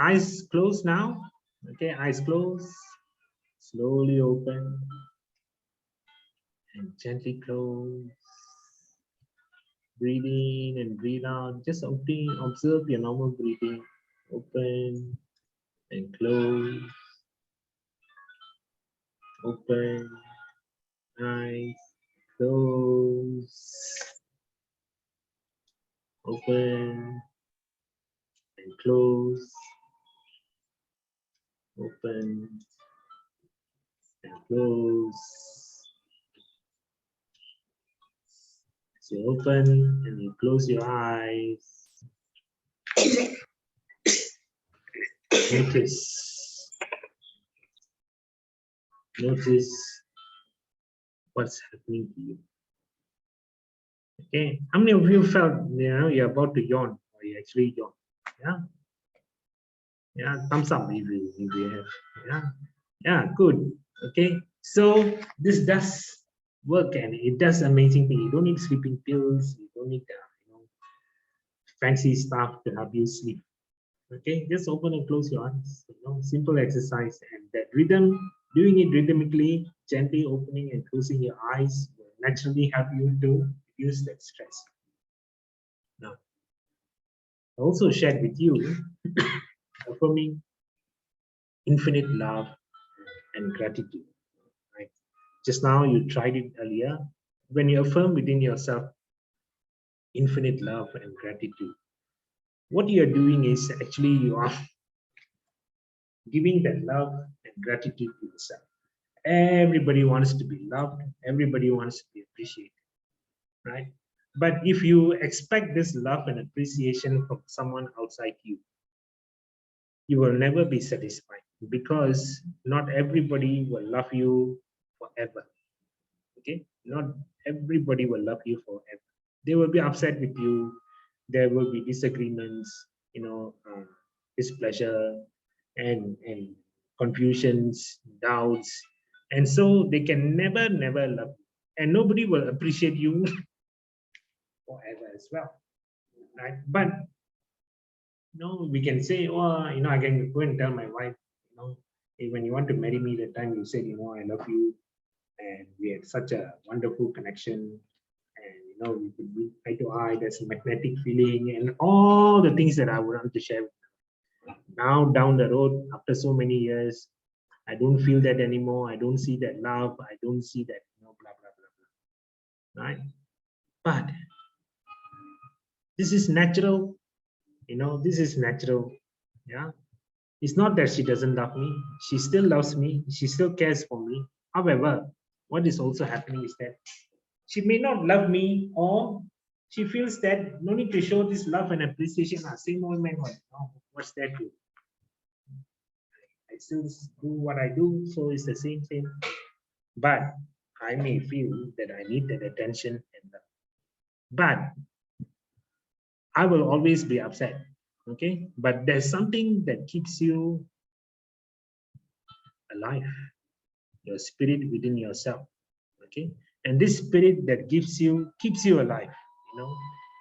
eyes closed now. Okay, eyes closed. Slowly open and gently close. Breathe in and breathe out. Just observe your normal breathing. Open and close. Open, eyes, close. Open and close. Open and close. So open and you close your eyes. Notice what's happening to you. Okay, how many of you felt you're about to yawn or you actually yawn? Yeah, thumbs up if you have. Yeah, good. Okay, so this does work and it does amazing thing. You don't need sleeping pills. You don't need fancy stuff to help you sleep. Okay, just open and close your eyes. Simple exercise, and that rhythm, doing it rhythmically, gently opening and closing your eyes will naturally help you to reduce that stress. Now, I also shared with you affirming infinite love and gratitude. Right? Just now you tried it earlier. When you affirm within yourself infinite love and gratitude, what you are doing is actually you are giving that love and gratitude to yourself. Everybody wants to be loved. Everybody wants to be appreciated, right? But if you expect this love and appreciation from someone outside you, you will never be satisfied, because not everybody will love you forever. Okay, not everybody will love you forever. They will be upset with you. There will be disagreements, displeasure, and confusions, doubts, and so they can never love you, and nobody will appreciate you forever as well, right? But we can say, oh, I can go and tell my wife, hey, when you want to marry me, the time you said, I love you, and we had such a wonderful connection, and we could be eye to eye. There's a magnetic feeling, and all the things that I would want to share. Now down the road, after so many years, I don't feel that anymore. I don't see that love. I don't see that, blah blah blah blah. Right? But this is natural. This is natural. Yeah. It's not that she doesn't love me. She still loves me. She still cares for me. However, what is also happening is that she may not love me, or she feels that no need to show this love and appreciation. Same old man, what's that do? I still do what I do, so it's the same thing. But I may feel that I need that attention and love. But I will always be upset. Okay, but there's something that keeps you alive, your spirit within yourself. Okay, and this spirit that keeps you alive,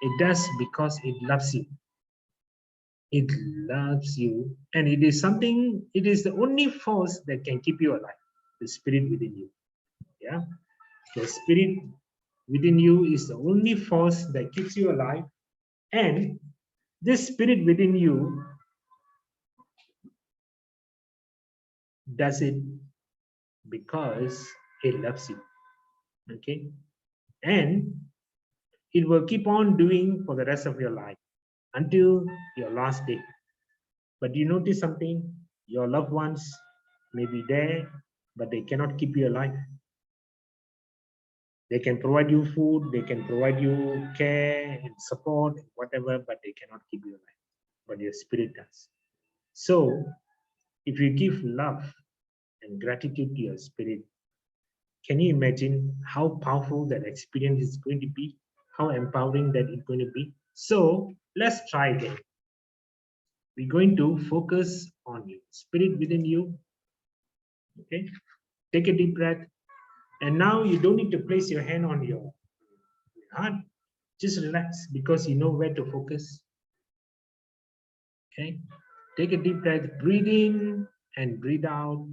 it does because it loves you. It loves you, and it is the only force that can keep you alive, the spirit within you. Yeah, the spirit within you is the only force that keeps you alive, and this spirit within you does it because it loves you. Okay, and it will keep on doing for the rest of your life until your last day. But you notice something? Your loved ones may be there, but they cannot keep you alive. They can provide you food, they can provide you care and support, whatever, but they cannot keep you alive. But your spirit does. So if you give love and gratitude to your spirit, can you imagine how powerful that experience is going to be? How empowering that it's going to be? So let's try again. We're going to focus on your spirit within you. Okay, take a deep breath. And now you don't need to place your hand on your heart. Just relax, because you know where to focus. Okay, take a deep breath, breathe in and breathe out.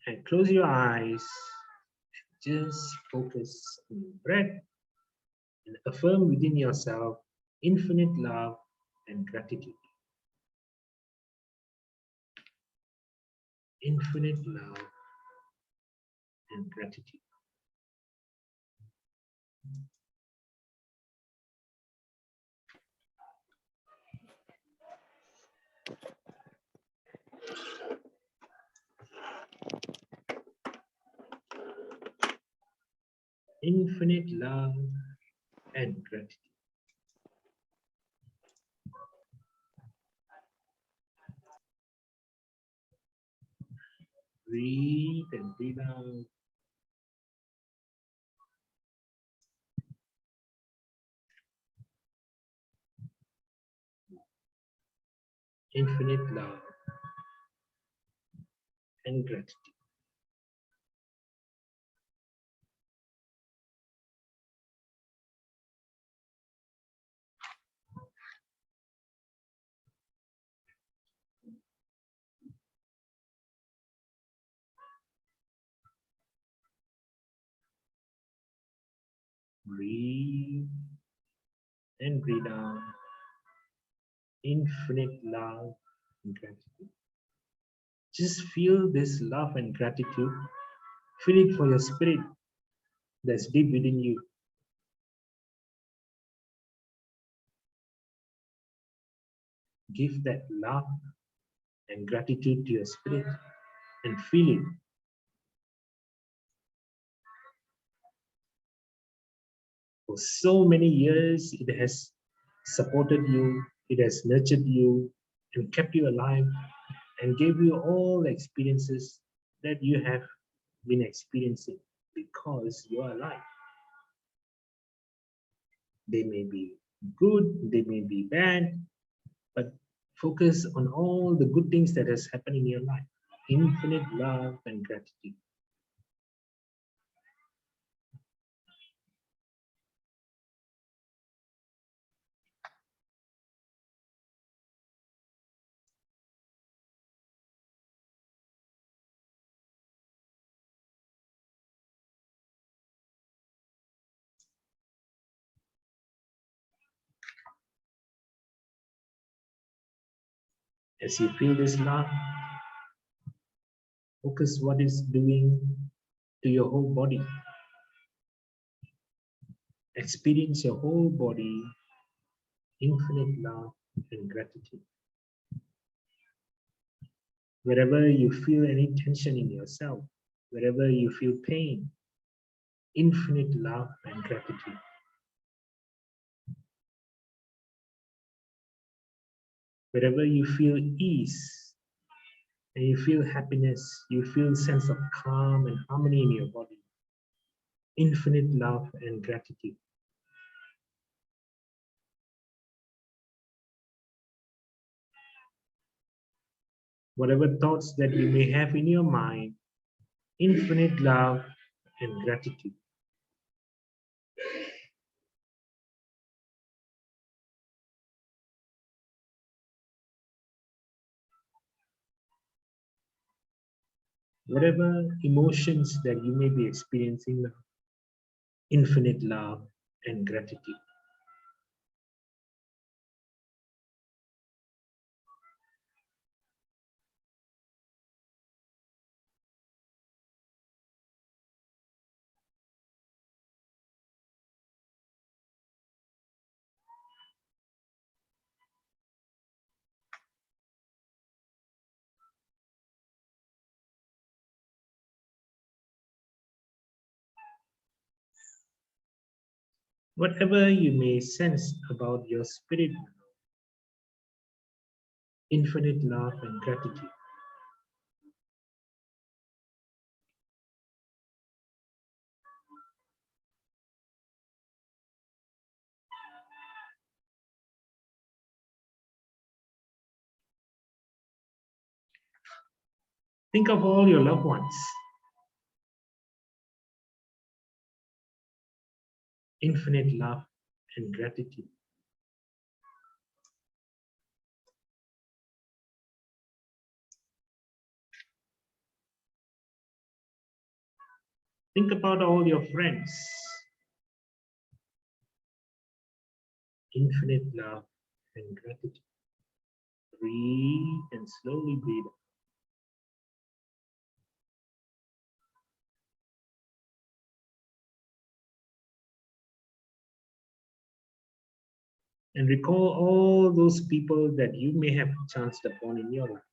And close your eyes. Just focus on your breath and affirm within yourself infinite love and gratitude. Infinite love and gratitude. Infinite love and gratitude. Breathe and breathe out. Infinite love and gratitude. Breathe and breathe out. Infinite love and gratitude. Just feel this love and gratitude. Feel it for your spirit that's deep within you. Give that love and gratitude to your spirit and feel it. For so many years, it has supported you, It has nurtured you and kept you alive and gave you all the experiences that you have been experiencing because you are alive. They may be good, they may be bad, but focus on all the good things that has happened in your life. Infinite love and gratitude. As you feel this love, focus what it's doing to your whole body. Experience your whole body, infinite love and gratitude. Wherever you feel any tension in yourself, wherever you feel pain, infinite love and gratitude. Wherever you feel ease and you feel happiness, you feel sense of calm and harmony in your body, infinite love and gratitude. Whatever thoughts that you may have in your mind, infinite love and gratitude. Whatever emotions that you may be experiencing now, infinite love and gratitude. Whatever you may sense about your spirit, infinite love and gratitude. Think of all your loved ones. Infinite love and gratitude. Think about all your friends. Infinite love and gratitude. Breathe and slowly breathe out. And recall all those people that you may have chanced upon in your life,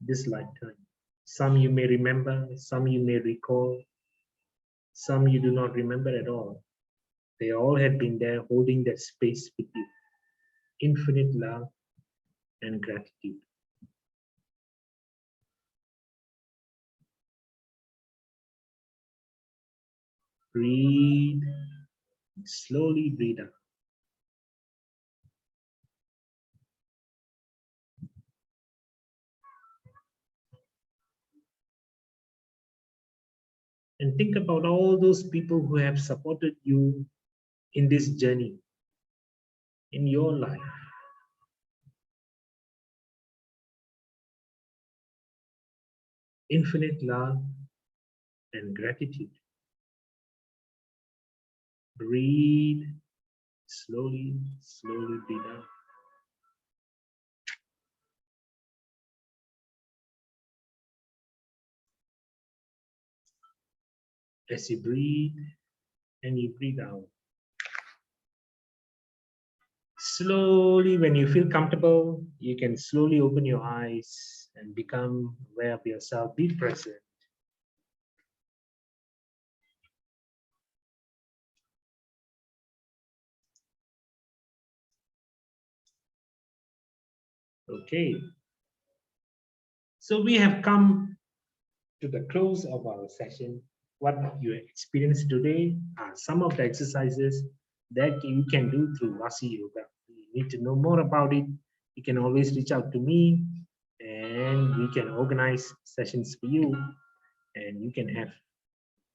this lifetime. Some you may remember, some you may recall, some you do not remember at all. They all had been there holding that space with you. Infinite love and gratitude. Breathe, slowly breathe out. And think about all those people who have supported you in this journey, in your life. Infinite love and gratitude. Breathe, slowly, slowly breathe out. As you breathe and you breathe out, slowly, when you feel comfortable, you can slowly open your eyes and become aware of yourself. Be present. Okay. So we have come to the close of our session. What you experienced today are some of the exercises that you can do through Rasi Yoga. You need to know more about it. You can always reach out to me and we can organize sessions for you, and you can have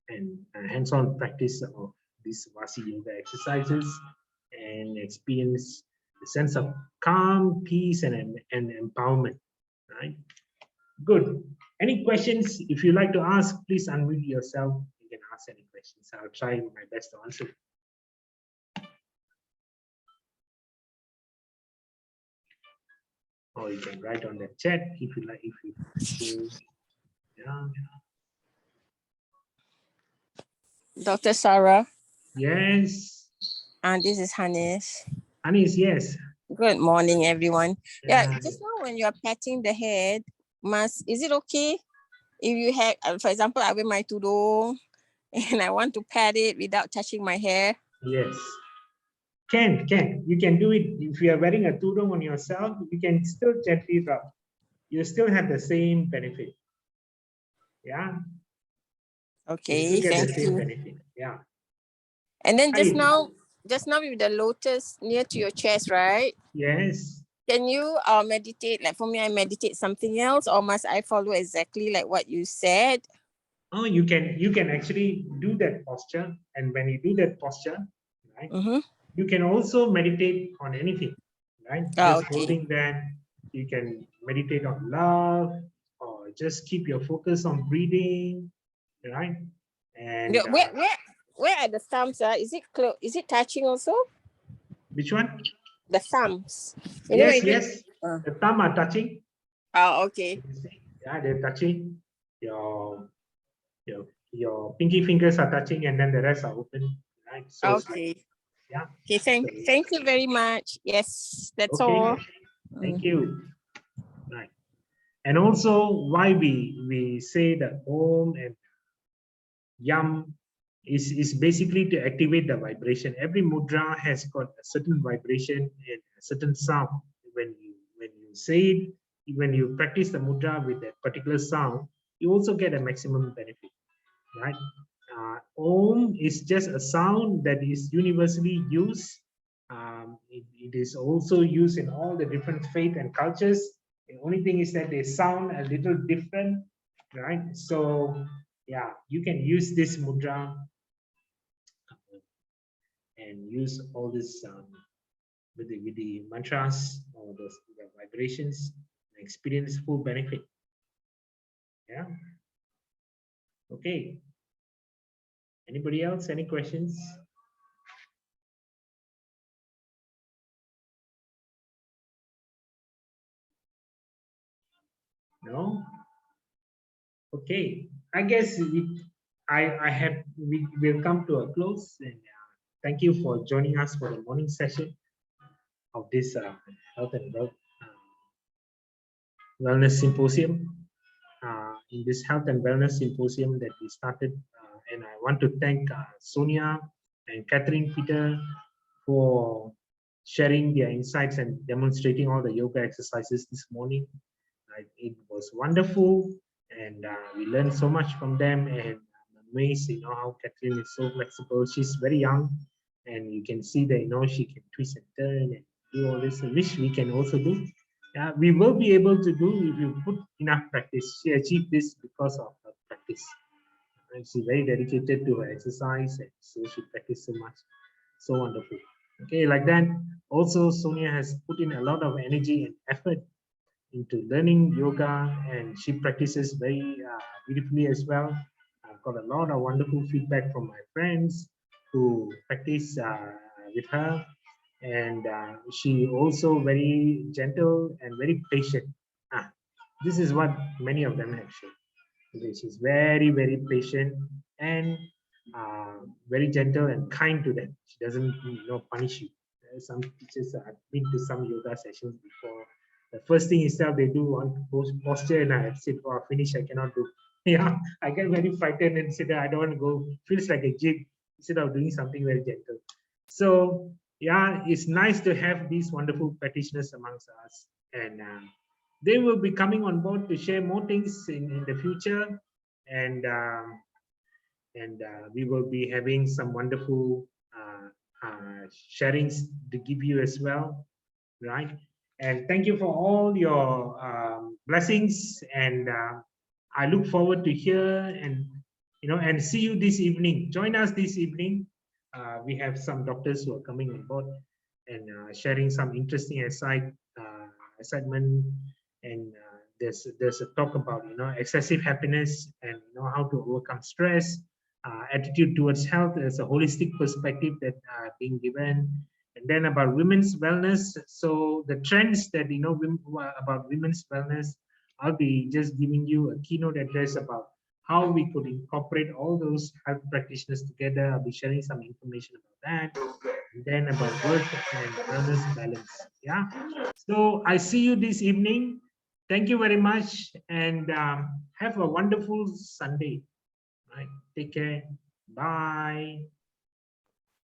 a hands-on practice of these Rasi Yoga exercises and experience the sense of calm, peace, and empowerment. Right? Good. Any questions? If you like to ask, please unmute yourself. You can ask any questions. I'll try my best to answer. Or you can write on the chat if you like. If you yeah. Dr. Sarah, Yes. and this is Hannes. Anis, yes. Good morning, everyone. Yeah, just now when you're patting the head, is it okay if you have, for example, I wear my tudung and I want to pat it without touching my hair? Yes. Can. You can do it if you are wearing a tudung on yourself. You can still gently rub. You still have the same benefit. Yeah. Okay, thank you. Benefit. Yeah. And then just now with the lotus near to your chest, right? Yes. Can you meditate? Like for me, I meditate something else, or must I follow exactly like what you said? Oh, you can actually do that posture, and when you do that posture, right, you can also meditate on anything, right? Just holding that, you can meditate on love, or just keep your focus on breathing, right? And where are the thumbs? Is it touching also? Which one? The thumbs. Yes. The thumb are touching. Oh, okay. Yeah, they're touching. Your pinky fingers are touching, and then the rest are open, right? So okay. Like, yeah. Okay. Thank you very much. Yes, that's all. Thank you. Right. And also, why we say the Om and Yam is basically to activate the vibration. Every mudra has got a certain vibration and a certain sound. When you say it, when you practice the mudra with that particular sound, you also get a maximum benefit, right? Om is just a sound that is universally used. It is also used in all the different faith and cultures. The only thing is that they sound a little different, right? So yeah, you can use this mudra and use all this with the mantras or the vibrations and experience full benefit. Yeah. Okay. Anybody else? Any questions? No? Okay. I guess we will come to a close, and thank you for joining us for the morning session of this health and wellness symposium. In this health and wellness symposium that we started, and I want to thank Sonia and Catherine Peter for sharing their insights and demonstrating all the yoga exercises this morning. It was wonderful, and we learned so much from them, and I'm amazed, how Catherine is so flexible. She's very young, and you can see that, she can twist and turn and do all this, which we can also do. We will be able to do if you put enough practice. She achieved this because of her practice. And she's very dedicated to her exercise, and so she practiced so much. So wonderful. Okay, like that. Also, Sonia has put in a lot of energy and effort into learning yoga, and she practices very beautifully as well. I've got a lot of wonderful feedback from my friends who practice with her, and she also very gentle and very patient. This is what many of them have shown. Okay, she's very, very patient and very gentle and kind to them. She doesn't punish you. Some teachers, I've been to some yoga sessions before. The first thing itself they do on posture, and I said, "Oh, finish, I cannot do." Yeah, I get very frightened and said, "I don't want to go." Feels like a jig instead of doing something very gentle. So yeah, it's nice to have these wonderful practitioners amongst us. and they will be coming on board to share more things in the future, and we will be having some wonderful sharings to give you as well, right? And thank you for all your blessings, and I look forward to hear and and see you this evening. Join us this evening. We have some doctors who are coming on board and sharing some interesting excitement, and there's a talk about excessive happiness and how to overcome stress, attitude towards health as a holistic perspective that being given, and then about women's wellness. So the trends that about women's wellness, I'll be just giving you a keynote address about how we could incorporate all those health practitioners together. I'll be sharing some information about that, and then about work and wellness balance. Yeah. So I see you this evening. Thank you very much, and have a wonderful Sunday. Right. Take care. Bye.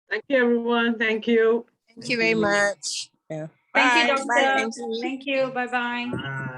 Thank you, everyone. Thank you. Thank you very much. Yeah. Thank you, Bye. Bye, Doctor. Angie. Thank you. Bye-bye. Bye.